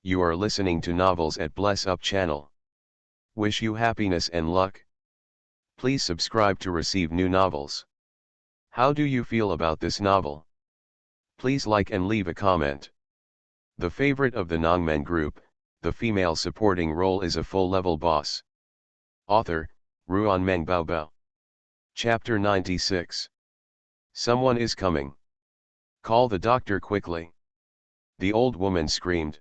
You are listening to novels at Bless Up channel. Wish you happiness and luck. Please subscribe to receive new novels. How do you feel about this novel? Please like and leave a comment. The favorite of the Nongmen group, the female supporting role is a full-level boss. Author, Ruan Meng Baobao. Chapter 96. Someone is coming. Call the doctor quickly. The old woman screamed.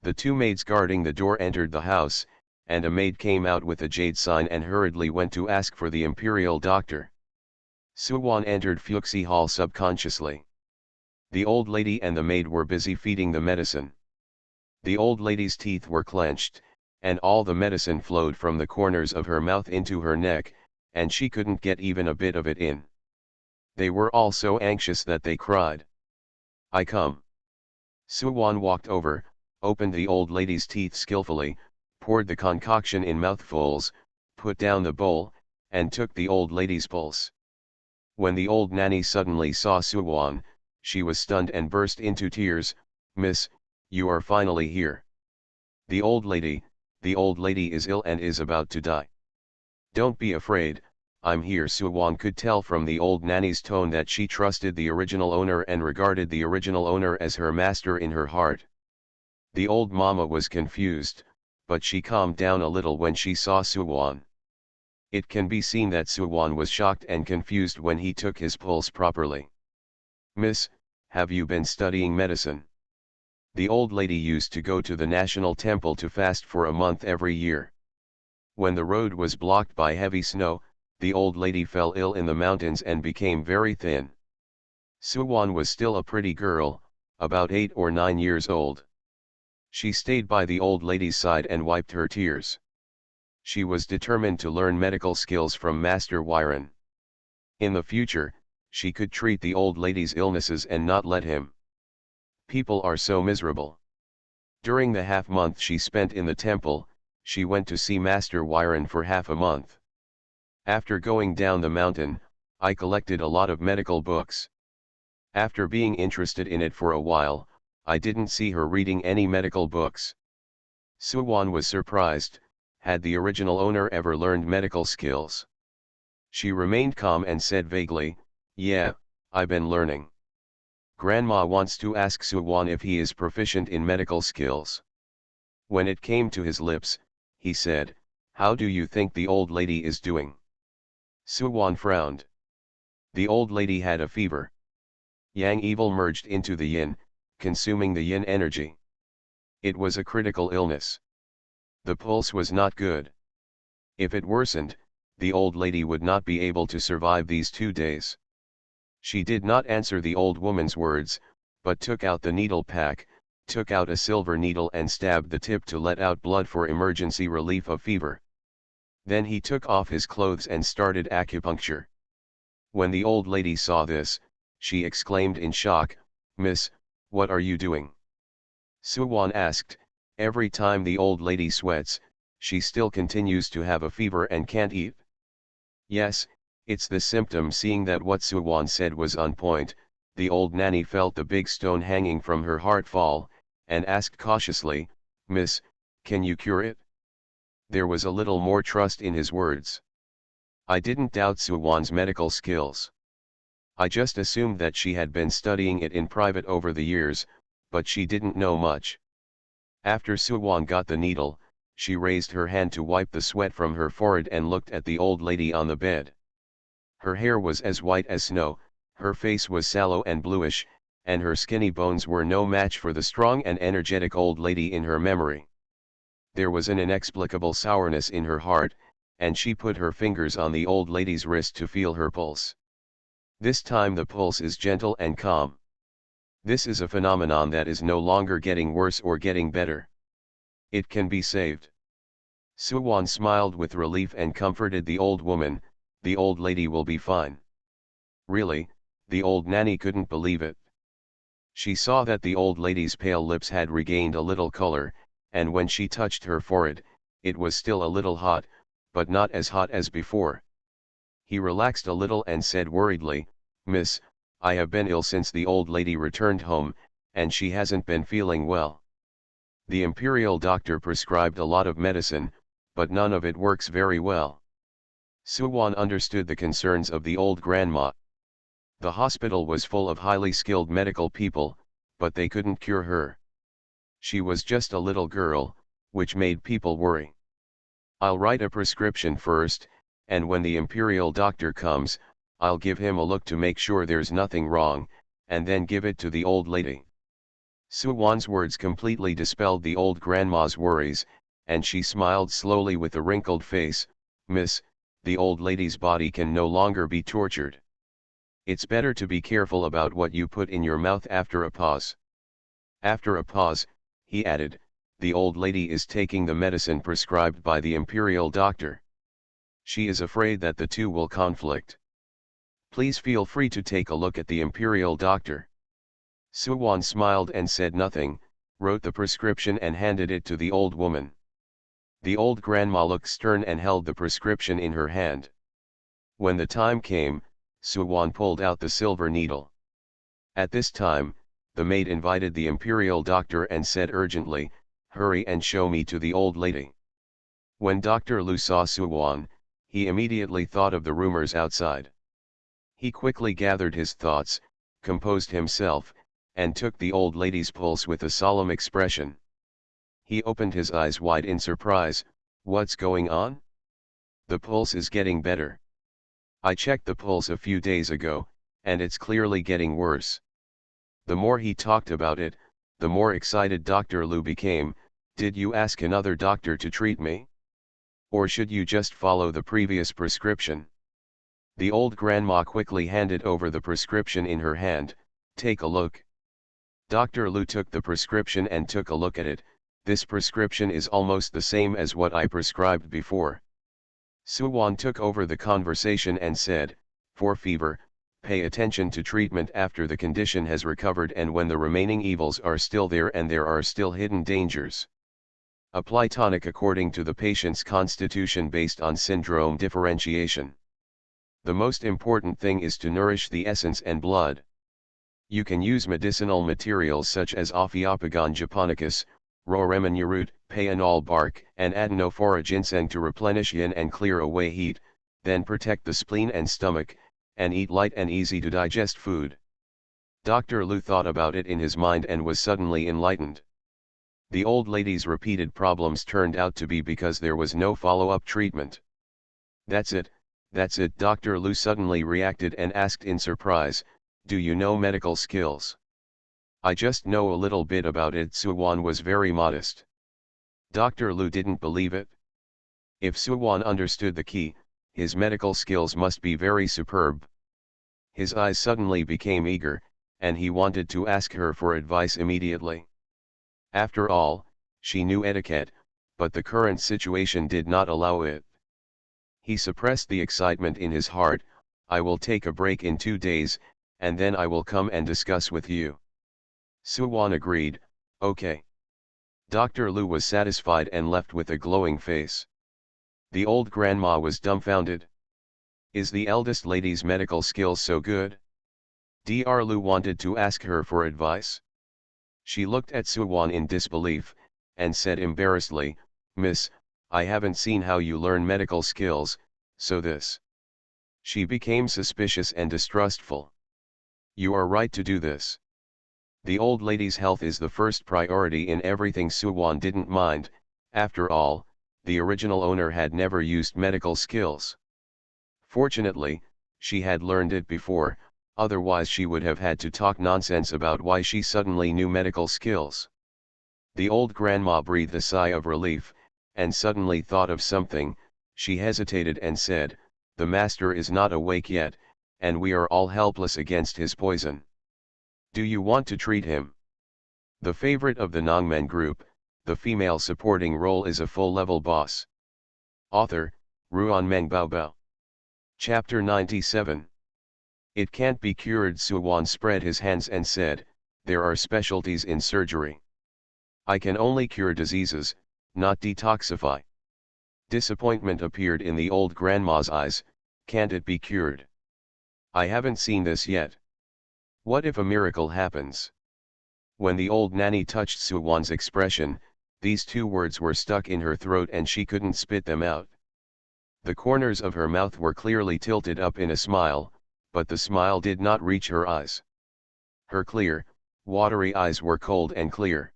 The two maids guarding the door entered the house, and a maid came out with a jade sign and hurriedly went to ask for the imperial doctor. Suwon entered Fuxi Hall subconsciously. The old lady and the maid were busy feeding the medicine. The old lady's teeth were clenched, and all the medicine flowed from the corners of her mouth into her neck, and she couldn't get even a bit of it in. They were all so anxious that they cried. I come. Suwon walked over, opened the old lady's teeth skillfully, poured the concoction in mouthfuls, put down the bowl, and took the old lady's pulse. When the old nanny suddenly saw Suwon, she was stunned and burst into tears. Miss, you are finally here. The old lady is ill and is about to die. Don't be afraid, I'm here. Suwon could tell from the old nanny's tone that she trusted the original owner and regarded the original owner as her master in her heart. The old mama was confused, but she calmed down a little when she saw Suwon. It can be seen that Suwon was shocked and confused when he took his pulse properly. Miss, have you been studying medicine? The old lady used to go to the national temple to fast for a month every year. When the road was blocked by heavy snow, the old lady fell ill in the mountains and became very thin. Suwon was still a pretty girl, about 8 or 9 years old. She stayed by the old lady's side and wiped her tears. She was determined to learn medical skills from Master Wyron. In the future, she could treat the old lady's illnesses and not let him. People are so miserable. During the half-month she spent in the temple, she went to see Master Wyron for half a month. After going down the mountain, I collected a lot of medical books. After being interested in it for a while, I didn't see her reading any medical books. Suwon was surprised. Had the original owner ever learned medical skills? She remained calm and said vaguely, yeah, I've been learning. Grandma wants to ask Suwon if he is proficient in medical skills. When it came to his lips, he said, how do you think the old lady is doing? Suwon frowned. The old lady had a fever. Yang evil merged into the yin, consuming the yin energy. It was a critical illness. The pulse was not good. If it worsened, the old lady would not be able to survive these 2 days. She did not answer the old woman's words, but took out the needle pack, took out a silver needle and stabbed the tip to let out blood for emergency relief of fever. Then he took off his clothes and started acupuncture. When the old lady saw this, she exclaimed in shock, Miss, what are you doing? Suwon asked, every time the old lady sweats, she still continues to have a fever and can't eat. Yes, it's the symptom. Seeing that what Suwon said was on point, The old nanny felt the big stone hanging from her heart fall, and asked cautiously, "Miss, can you cure it?" There was a little more trust in his words. I didn't doubt Suwon's medical skills. I just assumed that she had been studying it in private over the years, but she didn't know much. After Suwon got the needle, she raised her hand to wipe the sweat from her forehead and looked at the old lady on the bed. Her hair was as white as snow, her face was sallow and bluish, and her skinny bones were no match for the strong and energetic old lady in her memory. There was an inexplicable sourness in her heart, and she put her fingers on the old lady's wrist to feel her pulse. This time the pulse is gentle and calm. This is a phenomenon that is no longer getting worse or getting better. It can be saved. Suwon smiled with relief and comforted the old woman. "The old lady will be fine." Really, the old nanny couldn't believe it. She saw that the old lady's pale lips had regained a little color, and when she touched her forehead, it was still a little hot, but not as hot as before. He relaxed a little and said worriedly, "Miss, I have been ill since the old lady returned home, and she hasn't been feeling well. The imperial doctor prescribed a lot of medicine, but none of it works very well." Suwon understood the concerns of the old grandma. The hospital was full of highly skilled medical people, but they couldn't cure her. She was just a little girl, which made people worry. "I'll write a prescription first, and when the imperial doctor comes, I'll give him a look to make sure there's nothing wrong, and then give it to the old lady." Suwon's words completely dispelled the old grandma's worries, and she smiled slowly with a wrinkled face. "Miss, the old lady's body can no longer be tortured. It's better to be careful about what you put in your mouth." After a pause, he added, "The old lady is taking the medicine prescribed by the imperial doctor. She is afraid that the two will conflict. Please feel free to take a look at the imperial doctor." Suwon smiled and said nothing, wrote the prescription and handed it to the old woman. The old grandma looked stern and held the prescription in her hand. When the time came, Suwon pulled out the silver needle. At this time, the maid invited the imperial doctor and said urgently, "Hurry and show me to the old lady." When Dr. Lu saw Suwon, he immediately thought of the rumors outside. He quickly gathered his thoughts, composed himself, and took the old lady's pulse with a solemn expression. He opened his eyes wide in surprise. "What's going on?" "The pulse is getting better. I checked the pulse a few days ago, and it's clearly getting worse." The more he talked about it, the more excited Dr. Lu became. "Did you ask another doctor to treat me? Or should you just follow the previous prescription?" The old grandma quickly handed over the prescription in her hand. "Take a look." Dr. Lu took the prescription and took a look at it. "This prescription is almost the same as what I prescribed before." Suwon took over the conversation and said, "For fever, pay attention to treatment after the condition has recovered and when the remaining evils are still there and there are still hidden dangers. Apply tonic according to the patient's constitution based on syndrome differentiation. The most important thing is to nourish the essence and blood. You can use medicinal materials such as Ophiopogon japonicus, Roremania root, payanol bark, and Adenophora ginseng to replenish yin and clear away heat, then protect the spleen and stomach, and eat light and easy to digest food." Dr. Lu thought about it in his mind and was suddenly enlightened. The old lady's repeated problems turned out to be because there was no follow-up treatment. That's it, Dr. Lu suddenly reacted and asked in surprise, "Do you know medical skills?" "I just know a little bit about it." Suwon was very modest. Dr. Lu didn't believe it. If Suwon understood the key, his medical skills must be very superb. His eyes suddenly became eager, and he wanted to ask her for advice immediately. After all, she knew etiquette, but the current situation did not allow it. He suppressed the excitement in his heart. "I will take a break in 2 days, and then I will come and discuss with you." Suwon agreed, "Okay." Dr. Lu was satisfied and left with a glowing face. The old grandma was dumbfounded. Is the eldest lady's medical skills so good? Dr. Lu wanted to ask her for advice. She looked at Suwon in disbelief, and said embarrassedly, "Miss, I haven't seen how you learn medical skills, so this." She became suspicious and distrustful. "You are right to do this. The old lady's health is the first priority in everything." Suwon didn't mind, after all, the original owner had never used medical skills. Fortunately, she had learned it before, otherwise she would have had to talk nonsense about why she suddenly knew medical skills. The old grandma breathed a sigh of relief, and suddenly thought of something. She hesitated and said, "The master is not awake yet, and we are all helpless against his poison. Do you want to treat him?" The favorite of the Nongmen group, the female supporting role is a full-level boss. Author, Ruan Meng Baobao. Chapter 97. It can't be cured. Suwon spread his hands and said, "There are specialties in surgery. I can only cure diseases, not detoxify." Disappointment appeared in the old grandma's eyes. "Can't it be cured? I haven't seen this yet. What if a miracle happens?" When the old nanny touched Suwon's expression, these two words were stuck in her throat and she couldn't spit them out. The corners of her mouth were clearly tilted up in a smile, but the smile did not reach her eyes. Her clear, watery eyes were cold and clear.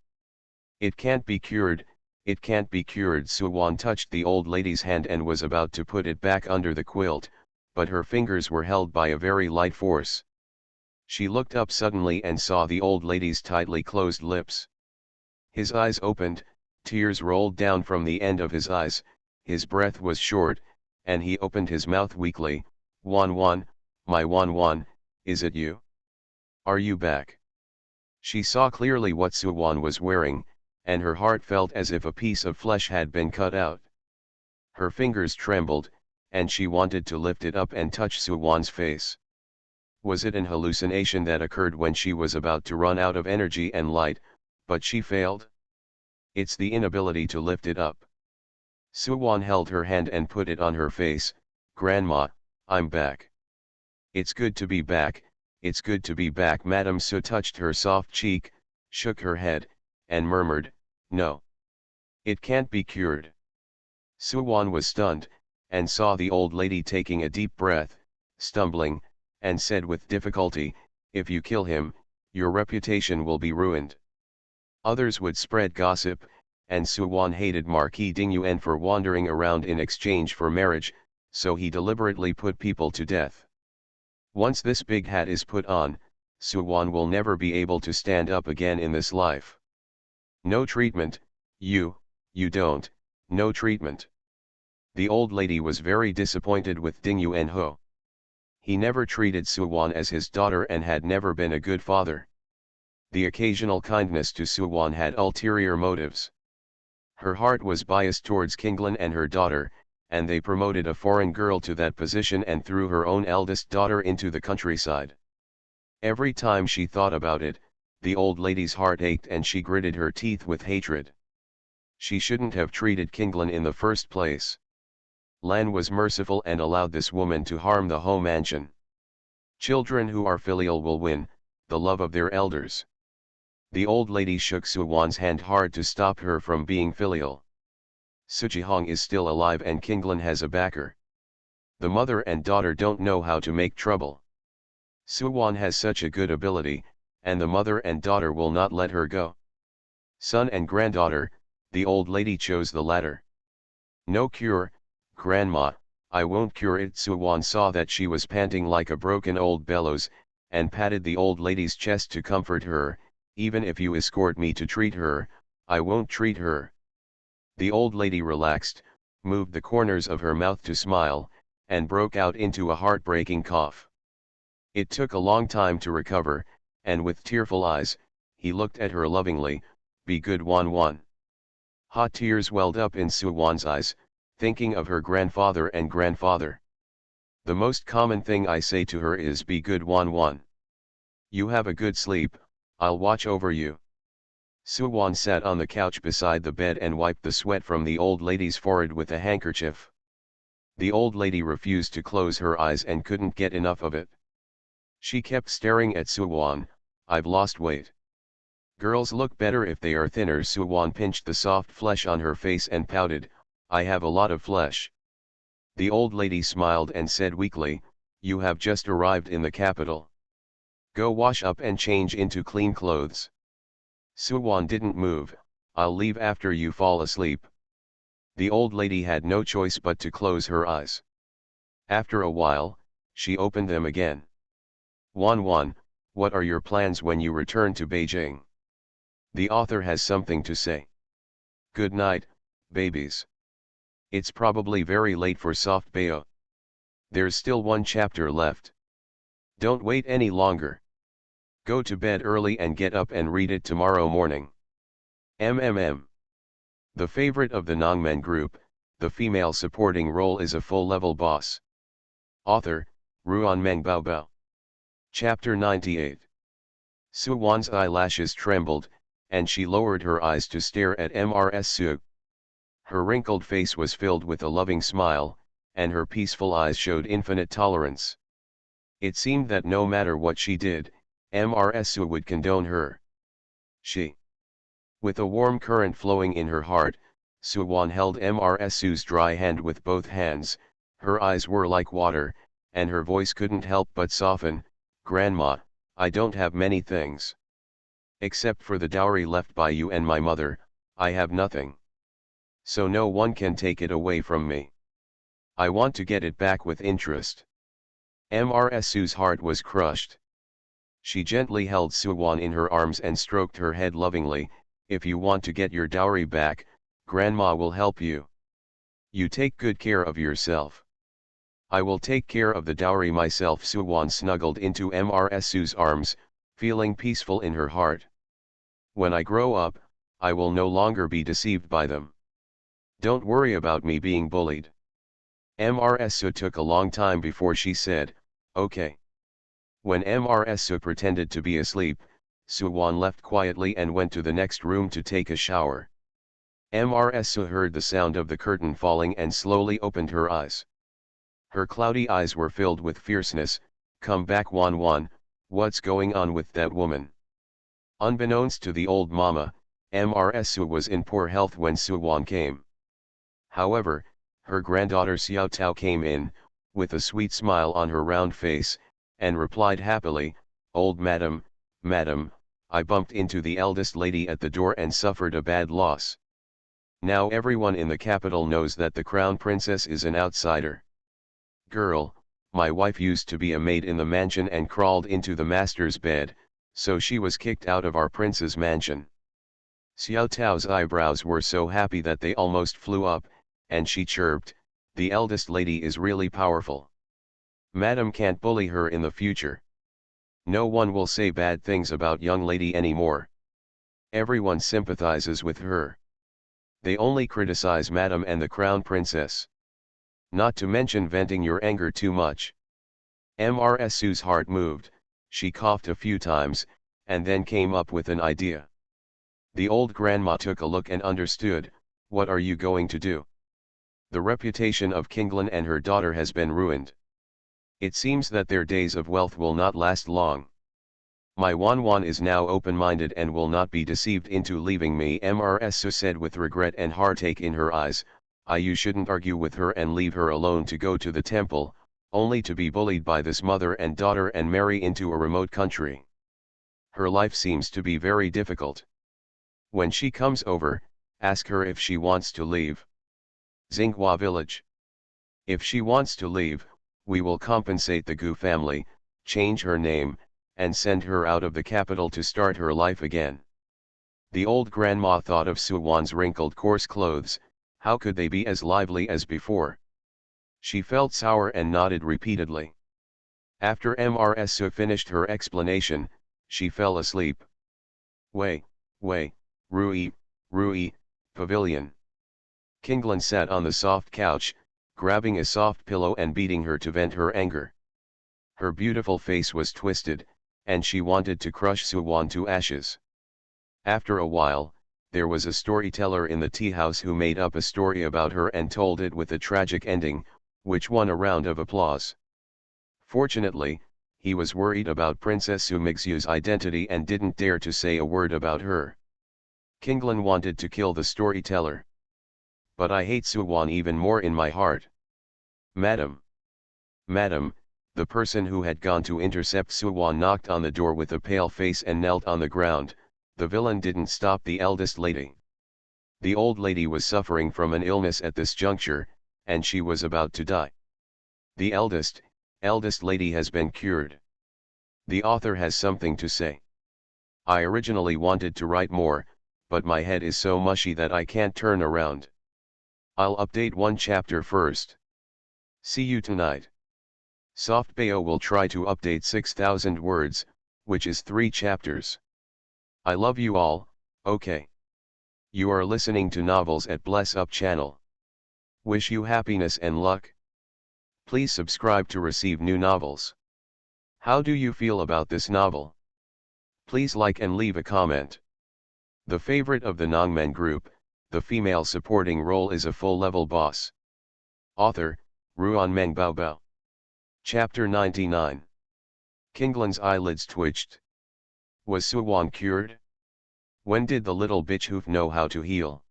"It can't be cured, it can't be cured." Suwon touched the old lady's hand and was about to put it back under the quilt, but her fingers were held by a very light force. She looked up suddenly and saw the old lady's tightly closed lips. His eyes opened, tears rolled down from the end of his eyes, his breath was short, and he opened his mouth weakly. "Wan, my Wan, is it you? Are you back?" She saw clearly what Suwon was wearing, and her heart felt as if a piece of flesh had been cut out. Her fingers trembled, and she wanted to lift it up and touch Suwon's face. Was it an hallucination that occurred when she was about to run out of energy and light, but she failed? It's the inability to lift it up. Suwon held her hand and put it on her face. "Grandma, I'm back. It's good to be back, it's good to be back." Madame Su touched her soft cheek, shook her head, and murmured, "No. It can't be cured." Suwon was stunned, and saw the old lady taking a deep breath, stumbling, and said with difficulty, "If you kill him, your reputation will be ruined." Others would spread gossip, and Suwon hated Marquis Dingyuan for wandering around in exchange for marriage, so he deliberately put people to death. Once this big hat is put on, Suwon will never be able to stand up again in this life. "No treatment, you don't, no treatment." The old lady was very disappointed with Dingyuan Ho. He never treated Suwon as his daughter and had never been a good father. The occasional kindness to Suwon had ulterior motives. Her heart was biased towards Kinglan and her daughter, and they promoted a foreign girl to that position and threw her own eldest daughter into the countryside. Every time she thought about it, the old lady's heart ached and she gritted her teeth with hatred. She shouldn't have treated Kinglan in the first place. Lan was merciful and allowed this woman to harm the Ho mansion. Children who are filial will win the love of their elders. The old lady shook Suwon's hand hard to stop her from being filial. Sujihong is still alive and Kinglan has a backer. The mother and daughter don't know how to make trouble. Suwon has such a good ability, and the mother and daughter will not let her go. Son and granddaughter, the old lady chose the latter. "No cure, Grandma, I won't cure it." Suwon saw that she was panting like a broken old bellows, and patted the old lady's chest to comfort her. "Even if you escort me to treat her, I won't treat her." The old lady relaxed, moved the corners of her mouth to smile, and broke out into a heartbreaking cough. It took a long time to recover, and with tearful eyes, he looked at her lovingly. "Be good, Wan." Hot tears welled up in Suwon's eyes, thinking of her grandfather and grandfather. "The most common thing I say to her is be good, Wan. You have a good sleep, I'll watch over you." Suwon sat on the couch beside the bed and wiped the sweat from the old lady's forehead with a handkerchief. The old lady refused to close her eyes and couldn't get enough of it. She kept staring at Suwon. I've lost weight. Girls look better if they are thinner. Suwon pinched the soft flesh on her face and pouted, I have a lot of flesh. The old lady smiled and said weakly, you have just arrived in the capital. Go wash up and change into clean clothes. Suwon didn't move. I'll leave after you fall asleep. The old lady had no choice but to close her eyes. After a while, she opened them again. Wan, what are your plans when you return to Beijing? The author has something to say. Good night, babies. It's probably very late for soft bao. There's still one chapter left. Don't wait any longer. Go to bed early and get up and read it tomorrow morning. MMM. The favorite of the Nongmen group, the female supporting role is a full-level boss. Author, Ruan Bao. Chapter 98. Suwon's eyelashes trembled, and she lowered her eyes to stare at Mrs. Su. Her wrinkled face was filled with a loving smile, and her peaceful eyes showed infinite tolerance. It seemed that no matter what she did, Mrs. Su would condone her. With a warm current flowing in her heart, Suwon held Mrs. Su's dry hand with both hands. Her eyes were like water, and her voice couldn't help but soften. Grandma, I don't have many things. Except for the dowry left by you and my mother, I have nothing. So no one can take it away from me. I want to get it back with interest. Mrs. Su's heart was crushed. She gently held Suwon in her arms and stroked her head lovingly. If you want to get your dowry back, Grandma will help you. You take good care of yourself. I will take care of the dowry myself. Suwon snuggled into Mrs. Su's arms, feeling peaceful in her heart. When I grow up, I will no longer be deceived by them. Don't worry about me being bullied. Mrs. Su took a long time before she said, okay. When Mrs. Su pretended to be asleep, Suwon left quietly and went to the next room to take a shower. Mrs. Su heard the sound of the curtain falling and slowly opened her eyes. Her cloudy eyes were filled with fierceness. Come back, Wan, what's going on with that woman? Unbeknownst to the old mama, Mrs. Su was in poor health when Suwon came. However, her granddaughter Xiao Tao came in, with a sweet smile on her round face, and replied happily, old madam, I bumped into the eldest lady at the door and suffered a bad loss. Now everyone in the capital knows that the crown princess is an outsider. Girl, my wife used to be a maid in the mansion and crawled into the master's bed, so she was kicked out of our prince's mansion. Xiao Tao's eyebrows were so happy that they almost flew up, and she chirped, the eldest lady is really powerful. Madam can't bully her in the future. No one will say bad things about young lady anymore. Everyone sympathizes with her. They only criticize Madam and the crown princess. Not to mention venting your anger too much. Mrs. Su's heart moved, she coughed a few times, and then came up with an idea. The old grandma took a look and understood, what are you going to do? The reputation of Kinglin and her daughter has been ruined. It seems that their days of wealth will not last long. My Wan is now open-minded and will not be deceived into leaving me, Mrs. Su said with regret and heartache in her eyes. You shouldn't argue with her and leave her alone to go to the temple, only to be bullied by this mother and daughter and marry into a remote country. Her life seems to be very difficult. When she comes over, ask her if she wants to leave Xinghua village. If she wants to leave, we will compensate the Gu family, change her name, and send her out of the capital to start her life again. The old grandma thought of Suwon's wrinkled coarse clothes. How could they be as lively as before? She felt sour and nodded repeatedly. After Mrs. Su finished her explanation, she fell asleep. Wei, Rui, pavilion. Kinglin sat on the soft couch, grabbing a soft pillow and beating her to vent her anger. Her beautiful face was twisted, and she wanted to crush Suwon to ashes. After a while, there was a storyteller in the tea house who made up a story about her and told it with a tragic ending, which won a round of applause. Fortunately, he was worried about Princess Su Mingxiu's identity and didn't dare to say a word about her. Kinglan wanted to kill the storyteller. But I hate Suwan even more in my heart. Madam. Madam, the person who had gone to intercept Suwan knocked on the door with a pale face and knelt on the ground. The villain didn't stop the eldest lady. The old lady was suffering from an illness at this juncture, and she was about to die. The eldest lady has been cured. The author has something to say. I originally wanted to write more, but my head is so mushy that I can't turn around. I'll update one chapter first. See you tonight. SoftBayo will try to update 6,000 words, which is 3 chapters. I love you all, okay. You are listening to Novels at Bless Up channel. Wish you happiness and luck. Please subscribe to receive new novels. How do you feel about this novel? Please like and leave a comment. The favorite of the Nongmen group, the female supporting role is a full-level boss. Author, Ruan Meng Baobao. Chapter 99. Kinglan's eyelids twitched. Was Suwan cured? When did the little bitch hoof know how to heal?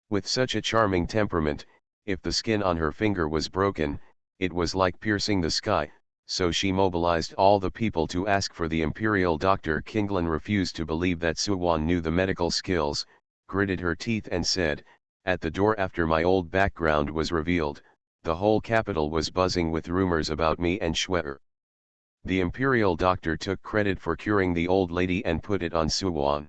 With such a charming temperament, if the skin on her finger was broken, it was like piercing the sky, so she mobilized all the people to ask for the imperial doctor. Kinglan refused to believe that Suwan knew the medical skills, gritted her teeth and said, "At the door." After my old background was revealed, the whole capital was buzzing with rumors about me and Schwer. The imperial doctor took credit for curing the old lady and put it on Suwan.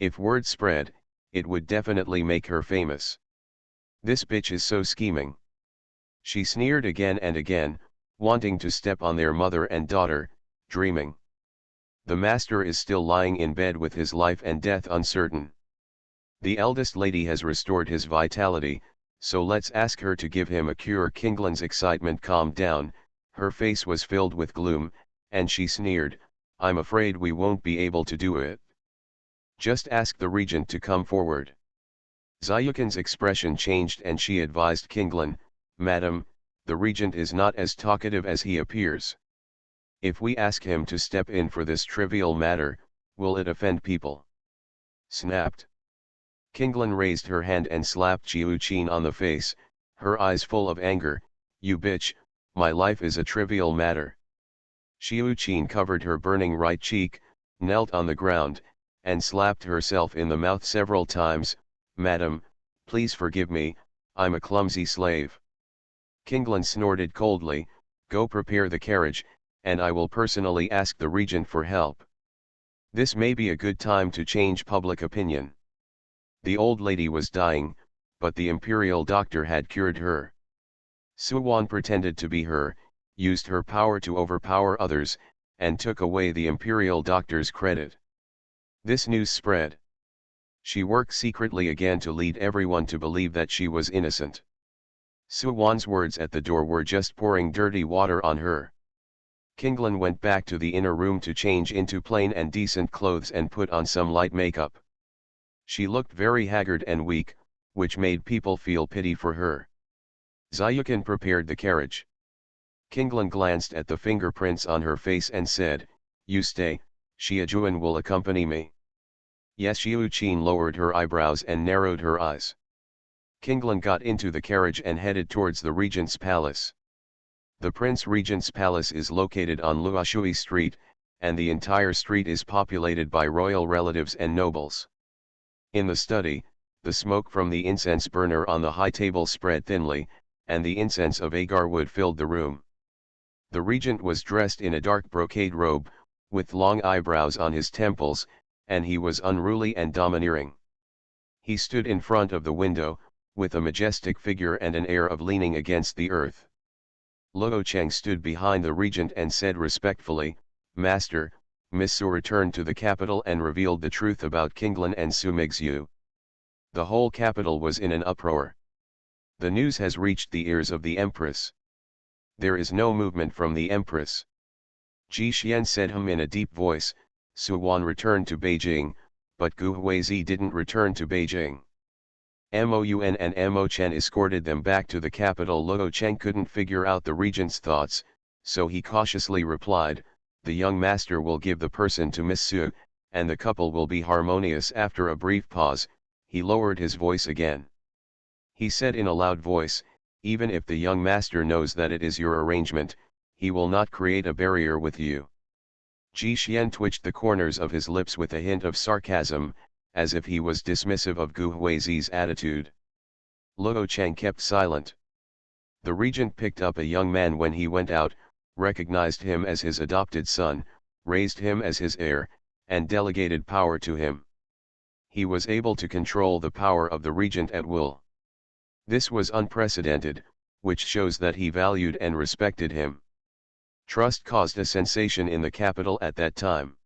If word spread, it would definitely make her famous. This bitch is so scheming. She sneered again and again, wanting to step on their mother and daughter, dreaming. The master is still lying in bed with his life and death uncertain. The eldest lady has restored his vitality, so let's ask her to give him a cure. Kinglan's excitement calmed down, her face was filled with gloom, and she sneered, "I'm afraid we won't be able to do it. Just ask the regent to come forward." Zayukin's expression changed and she advised Kinglan, "Madam, the regent is not as talkative as he appears. If we ask him to step in for this trivial matter, will it offend people?" Snapped. Kinglan raised her hand and slapped Jiu Qin on the face, her eyes full of anger. "You bitch, my life is a trivial matter." Jiu Qin covered her burning right cheek, knelt on the ground, and slapped herself in the mouth several times. "Madam, please forgive me, I'm a clumsy slave." Kinglan snorted coldly, "Go prepare the carriage, and I will personally ask the regent for help. This may be a good time to change public opinion." The old lady was dying, but the imperial doctor had cured her. Suwan pretended to be her, used her power to overpower others, and took away the imperial doctor's credit. This news spread. She worked secretly again to lead everyone to believe that she was innocent. Suwan's words at the door were just pouring dirty water on her. Kinglan went back to the inner room to change into plain and decent clothes and put on some light makeup. She looked very haggard and weak, which made people feel pity for her. Zayukin prepared the carriage. Kinglan glanced at the fingerprints on her face and said, "You stay, Xiajuan will accompany me." Yes. Xiu Qin lowered her eyebrows and narrowed her eyes. Kinglan got into the carriage and headed towards the regent's palace. The Prince Regent's palace is located on Luoshui Street, and the entire street is populated by royal relatives and nobles. In the study, the smoke from the incense burner on the high table spread thinly, and the incense of agar wood filled the room. The regent was dressed in a dark brocade robe, with long eyebrows on his temples, and he was unruly and domineering. He stood in front of the window, with a majestic figure and an air of leaning against the earth. Luo Cheng stood behind the regent and said respectfully, "Master, Miss Su returned to the capital and revealed the truth about Kinglan and Su Mingxiu." The whole capital was in an uproar. The news has reached the ears of the Empress. There is no movement from the Empress. Ji Xian said in a deep voice, "Suwan returned to Beijing, but Gu Huizi didn't return to Beijing. Moun and Mo Chen escorted them back to the capital." Luo Cheng couldn't figure out the regent's thoughts, so he cautiously replied, "The young master will give the person to Miss Su, and the couple will be harmonious." After a brief pause, he lowered his voice again. He said in a loud voice, "Even if the young master knows that it is your arrangement, he will not create a barrier with you." Ji Xian twitched the corners of his lips with a hint of sarcasm, as if he was dismissive of Gu Huizi's attitude. Luo Cheng kept silent. The regent picked up a young man when he went out, recognized him as his adopted son, raised him as his heir, and delegated power to him. He was able to control the power of the regent at will. This was unprecedented, which shows that he valued and respected him. Trust caused a sensation in the capital at that time.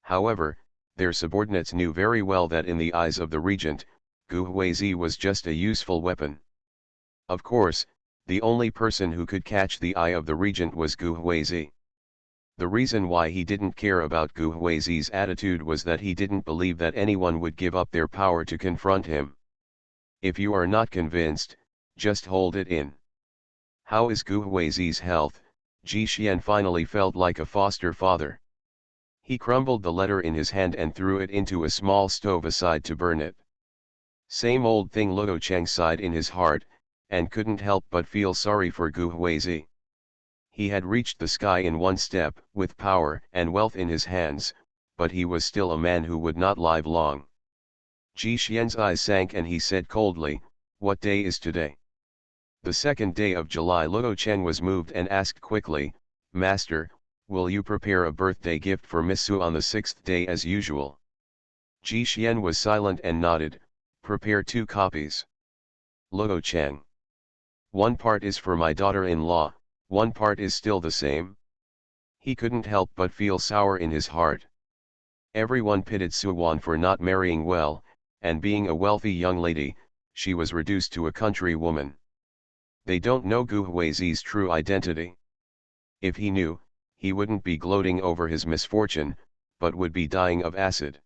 However, their subordinates knew very well that in the eyes of the regent, Gu Huizi was just a useful weapon. Of course, the only person who could catch the eye of the regent was Gu Huizi. The reason why he didn't care about Gu Huizi's attitude was that he didn't believe that anyone would give up their power to confront him. If you are not convinced, just hold it in. How is Gu Huizi's health? Ji Xian finally felt like a foster father. He crumbled the letter in his hand and threw it into a small stove aside to burn it. Same old thing. Luo Cheng sighed in his heart, and couldn't help but feel sorry for Gu Huizi. He had reached the sky in one step, with power and wealth in his hands, but he was still a man who would not live long. Ji Xian's eyes sank and he said coldly, "What day is today?" "The 2nd day of July." Luo Cheng was moved and asked quickly, "Master, will you prepare a birthday gift for Miss Su on the 6th day as usual?" Ji Xian was silent and nodded, "Prepare 2 copies. Luo Cheng. One part is for my daughter-in-law, one part is still the same." He couldn't help but feel sour in his heart. Everyone pitted Su Wan for not marrying well, and being a wealthy young lady, she was reduced to a country woman. They don't know Gu Huizi's true identity. If he knew, he wouldn't be gloating over his misfortune, but would be dying of acid.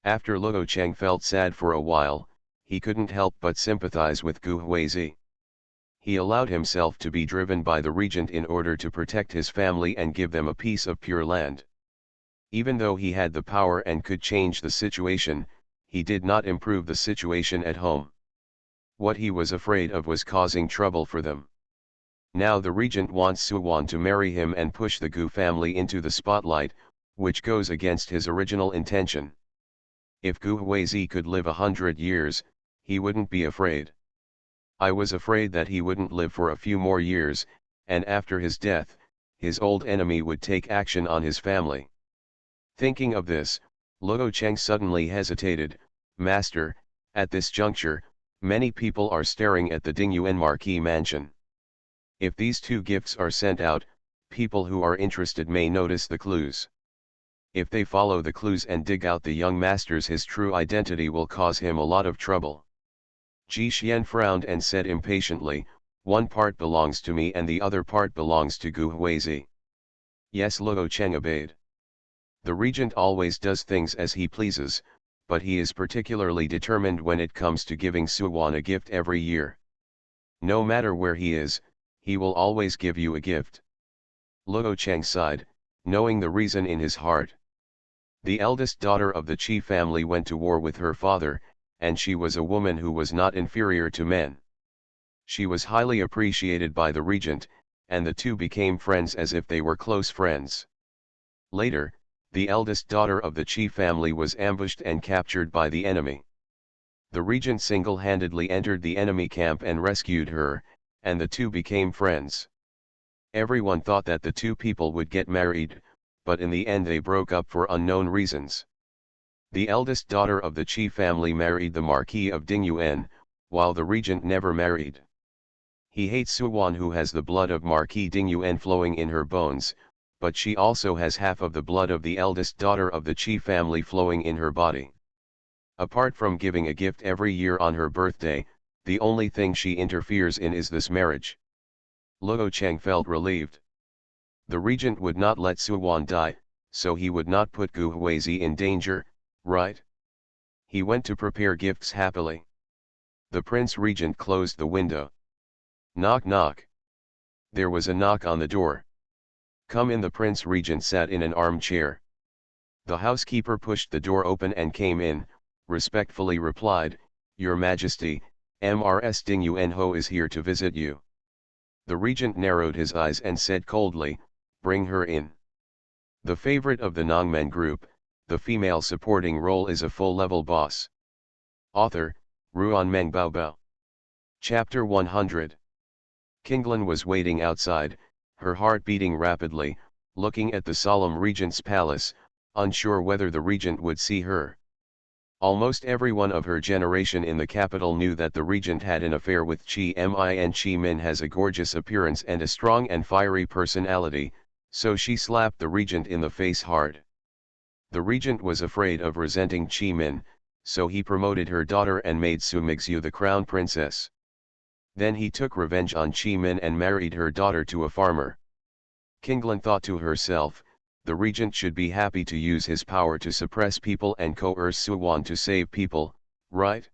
After Luo Cheng felt sad for a while, he couldn't help but sympathize with Gu Huizi. He allowed himself to be driven by the regent in order to protect his family and give them a piece of pure land. Even though he had the power and could change the situation, he did not improve the situation at home. What he was afraid of was causing trouble for them. Now the regent wants Su Wan to marry him and push the Gu family into the spotlight, which goes against his original intention. If Gu Huizi could live 100 years, he wouldn't be afraid. I was afraid that he wouldn't live for a few more years, and after his death, his old enemy would take action on his family. Thinking of this, Luo Cheng suddenly hesitated. "Master, at this juncture, many people are staring at the Dingyuan Marquis mansion. If these 2 gifts are sent out, people who are interested may notice the clues. If they follow the clues and dig out the young master's his true identity will cause him a lot of trouble." Ji Xian frowned and said impatiently, "One part belongs to me and the other part belongs to Gu Huizi." Yes, Luo Cheng obeyed. The regent always does things as he pleases, but he is particularly determined when it comes to giving Su Wan a gift every year. No matter where he is, he will always give you a gift. Luo Cheng sighed, knowing the reason in his heart. The eldest daughter of the Qi family went to war with her father, and she was a woman who was not inferior to men. She was highly appreciated by the regent, and the two became friends as if they were close friends. Later, the eldest daughter of the Qi family was ambushed and captured by the enemy. The regent single-handedly entered the enemy camp and rescued her, and the two became friends. Everyone thought that the two people would get married, but in the end they broke up for unknown reasons. The eldest daughter of the Qi family married the Marquis of Dingyuan, while the regent never married. He hates Su Wan, who has the blood of Marquis Dingyuan flowing in her bones, but she also has half of the blood of the eldest daughter of the Qi family flowing in her body. Apart from giving a gift every year on her birthday, the only thing she interferes in is this marriage. Luo Cheng felt relieved. The regent would not let Su Wan die, so he would not put Gu Huizi in danger, right? He went to prepare gifts happily. The prince regent closed the window. Knock knock. There was a knock on the door. Come in. The Prince Regent sat in an armchair. The housekeeper pushed the door open and came in, respectfully replied, Your Majesty, Mrs. Ding Yuan Ho is here to visit you. The regent narrowed his eyes and said coldly, Bring her in. The favorite of the Nongmen group, the female supporting role is a full-level boss. Author, Ruan Meng Baobao. Chapter 100. Kinglin was waiting outside, her heart beating rapidly, looking at the solemn regent's palace, unsure whether the regent would see her. Almost everyone of her generation in the capital knew that the regent had an affair with Qi Mi, and Qi Min has a gorgeous appearance and a strong and fiery personality, so she slapped the regent in the face hard. The regent was afraid of resenting Qi Min, so he promoted her daughter and made Su Mingxiu the crown princess. Then he took revenge on Qi Min and married her daughter to a farmer. Kinglin thought to herself, the regent should be happy to use his power to suppress people and coerce Suwan to save people, right?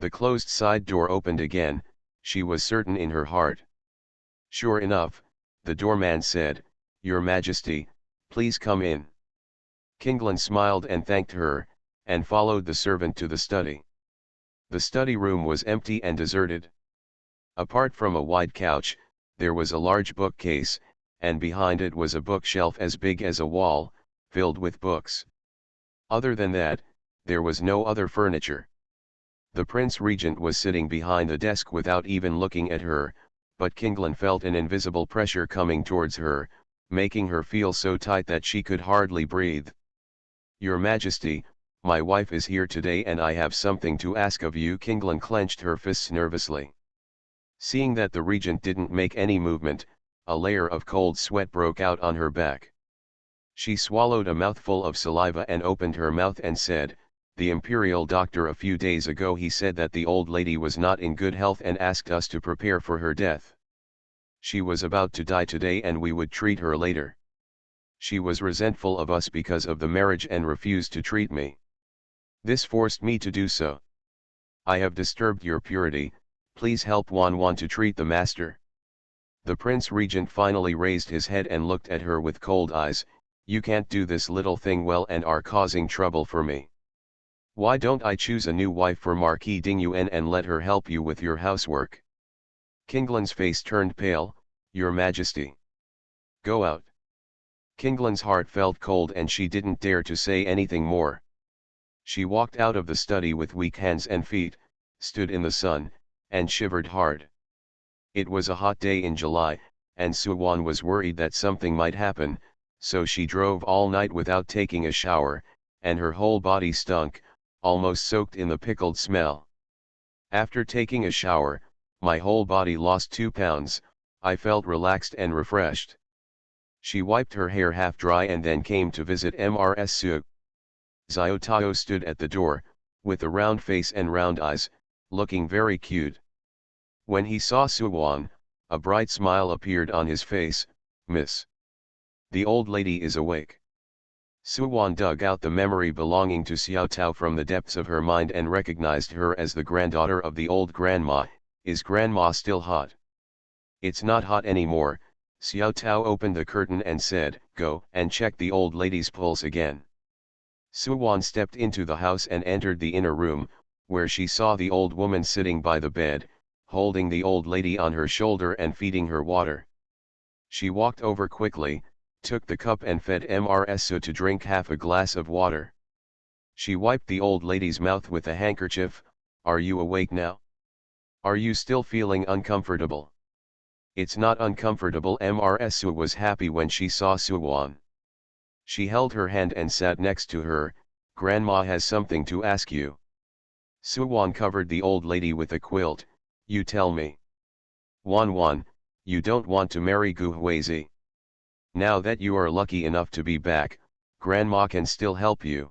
The closed side door opened again, she was certain in her heart. Sure enough, the doorman said, Your Majesty, please come in. Kinglin smiled and thanked her, and followed the servant to the study. The study room was empty and deserted. Apart from a wide couch, there was a large bookcase, and behind it was a bookshelf as big as a wall, filled with books. Other than that, there was no other furniture. The Prince Regent was sitting behind the desk without even looking at her, but Kinglin felt an invisible pressure coming towards her, making her feel so tight that she could hardly breathe. Your Majesty, my wife is here today and I have something to ask of you. Kinglin clenched her fists nervously. Seeing that the regent didn't make any movement, a layer of cold sweat broke out on her back. She swallowed a mouthful of saliva and opened her mouth and said, The imperial doctor a few days ago he said that the old lady was not in good health and asked us to prepare for her death. She was about to die today and we would treat her later. She was resentful of us because of the marriage and refused to treat me. This forced me to do so. I have disturbed your purity, please help Wan to treat the master. The Prince Regent finally raised his head and looked at her with cold eyes. You can't do this little thing well and are causing trouble for me. Why don't I choose a new wife for Marquis Ding Yuan and let her help you with your housework? Kinglin's face turned pale, Your Majesty. Go out. Kinglin's heart felt cold and she didn't dare to say anything more. She walked out of the study with weak hands and feet, stood in the sun, and shivered hard. It was a hot day in July, and Suwan was worried that something might happen, so she drove all night without taking a shower, and her whole body stunk, almost soaked in the pickled smell. After taking a shower, my whole body lost 2 pounds, I felt relaxed and refreshed. She wiped her hair half dry and then came to visit Mrs. Su. Xiao Tao stood at the door, with a round face and round eyes, looking very cute. When he saw Suwan, a bright smile appeared on his face, Miss. The old lady is awake. Suwan dug out the memory belonging to Xiao Tao from the depths of her mind and recognized her as the granddaughter of the old grandma. Is grandma still hot? It's not hot anymore. Xiao Tao opened the curtain and said, Go and check the old lady's pulse again. Suwan stepped into the house and entered the inner room, where she saw the old woman sitting by the bed, holding the old lady on her shoulder and feeding her water. She walked over quickly, took the cup and fed Mrs. Su to drink half a glass of water. She wiped the old lady's mouth with a handkerchief. Are you awake now? Are you still feeling uncomfortable? It's not uncomfortable. Mrs. Su was happy when she saw Suwan. She held her hand and sat next to her. Grandma has something to ask you. Suwan covered the old lady with a quilt. You tell me. Wan, you don't want to marry Gu Huizi. Now that you are lucky enough to be back, Grandma can still help you.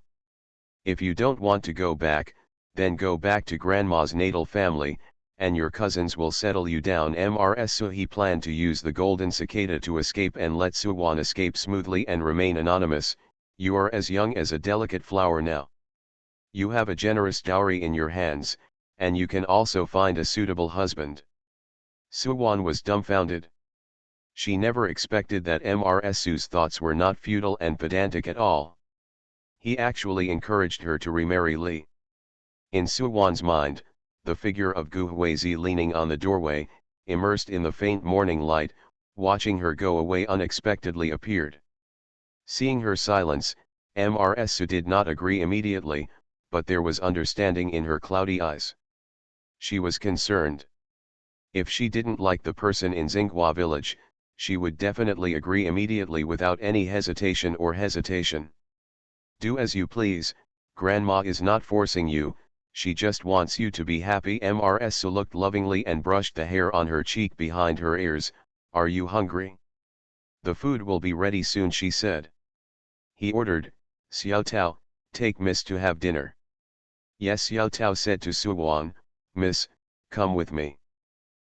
If you don't want to go back, then go back to Grandma's natal family, and your cousins will settle you down. Mrs. Su he planned to use the golden cicada to escape and let Suwan escape smoothly and remain anonymous. You are as young as a delicate flower now. You have a generous dowry in your hands, and you can also find a suitable husband. Suwan was dumbfounded. She never expected that Mrsu's thoughts were not futile and pedantic at all. He actually encouraged her to remarry Li. In Suwon's mind, the figure of Gu Huizi leaning on the doorway, immersed in the faint morning light, watching her go away unexpectedly appeared. Seeing her silence, Mrsu did not agree immediately, but there was understanding in her cloudy eyes. She was concerned. If she didn't like the person in Xinghua village, she would definitely agree immediately without any hesitation or hesitation. Do as you please, Grandma is not forcing you, she just wants you to be happy. Mrsu looked lovingly and brushed the hair on her cheek behind her ears. Are you hungry? The food will be ready soon, she said. He ordered, Xiao Tao, take Miss to have dinner. Yes, Xiao Tao said to Suwon, Miss, come with me.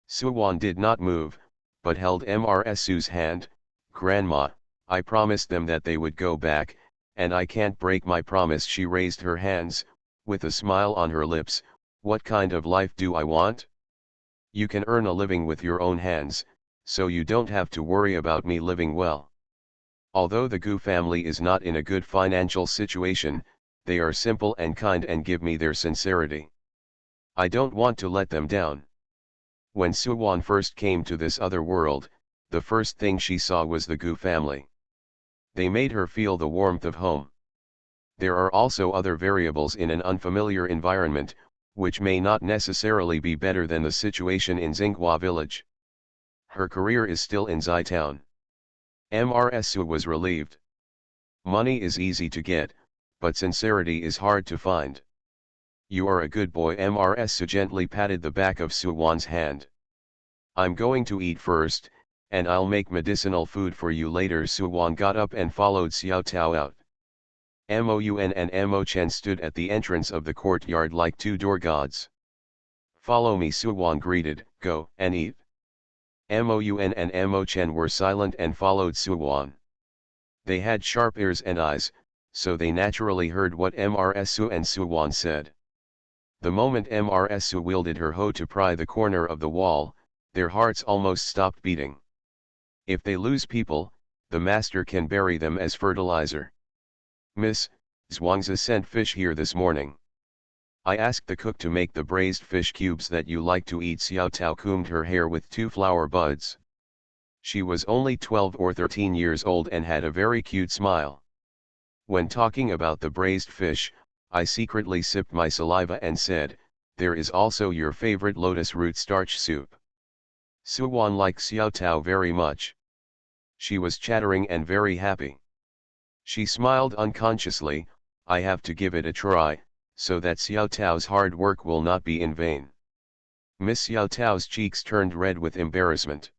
Suwon did not move, but held Mrsu's hand. Grandma, I promised them that they would go back, and I can't break my promise. She raised her hands, with a smile on her lips. What kind of life do I want? You can earn a living with your own hands, so you don't have to worry about me living well. Although the Gu family is not in a good financial situation, they are simple and kind and give me their sincerity. I don't want to let them down. When Suwon first came to this other world, the first thing she saw was the Gu family. They made her feel the warmth of home. There are also other variables in an unfamiliar environment, which may not necessarily be better than the situation in Xinghua village. Her career is still in Zai town. Mrsu was relieved. Money is easy to get, but sincerity is hard to find. You are a good boy. Mrsu gently patted the back of Suwon's hand. I'm going to eat first, and I'll make medicinal food for you later. Suwon got up and followed Xiao Tao out. Mon and Mo Chen stood at the entrance of the courtyard like two door gods. Follow me, Suwon greeted. Go and eat. Mon and Mo Chen were silent and followed Suwon. They had sharp ears and eyes, so they naturally heard what Mrsu and Suwon said. The moment Mrsu wielded her hoe to pry the corner of the wall, their hearts almost stopped beating. If they lose people, the master can bury them as fertilizer. Miss, Zhuangzi sent fish here this morning. I asked the cook to make the braised fish cubes that you like to eat. Xiao Tao combed her hair with two flower buds. She was only 12 or 13 years old and had a very cute smile. When talking about the braised fish, I secretly sipped my saliva and said, there is also your favorite lotus root starch soup. Suwon liked Xiao Tao very much. She was chattering and very happy. She smiled unconsciously. I have to give it a try, so that Xiao Tao's hard work will not be in vain. Miss Xiao Tao's cheeks turned red with embarrassment.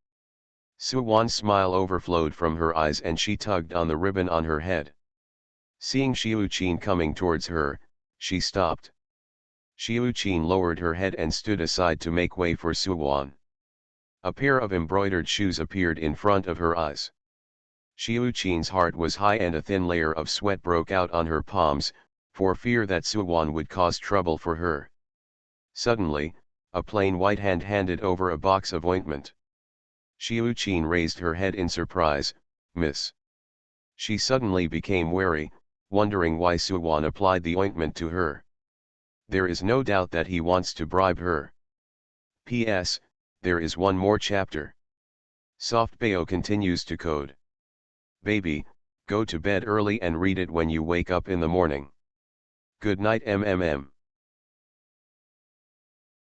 Suwon's smile overflowed from her eyes and she tugged on the ribbon on her head. Seeing Xiuqin coming towards her, she stopped. Xiuqin lowered her head and stood aside to make way for Suwon. A pair of embroidered shoes appeared in front of her eyes. Xiuqin's heart was high and a thin layer of sweat broke out on her palms, for fear that Suwon would cause trouble for her. Suddenly, a plain white hand handed over a box of ointment. Xiuqin raised her head in surprise. Miss. She suddenly became wary, wondering why Suwon applied the ointment to her. There is no doubt that he wants to bribe her. P.S. There is one more chapter. Soft Bayo continues to code. Baby, go to bed early and read it when you wake up in the morning. Good night, MMM.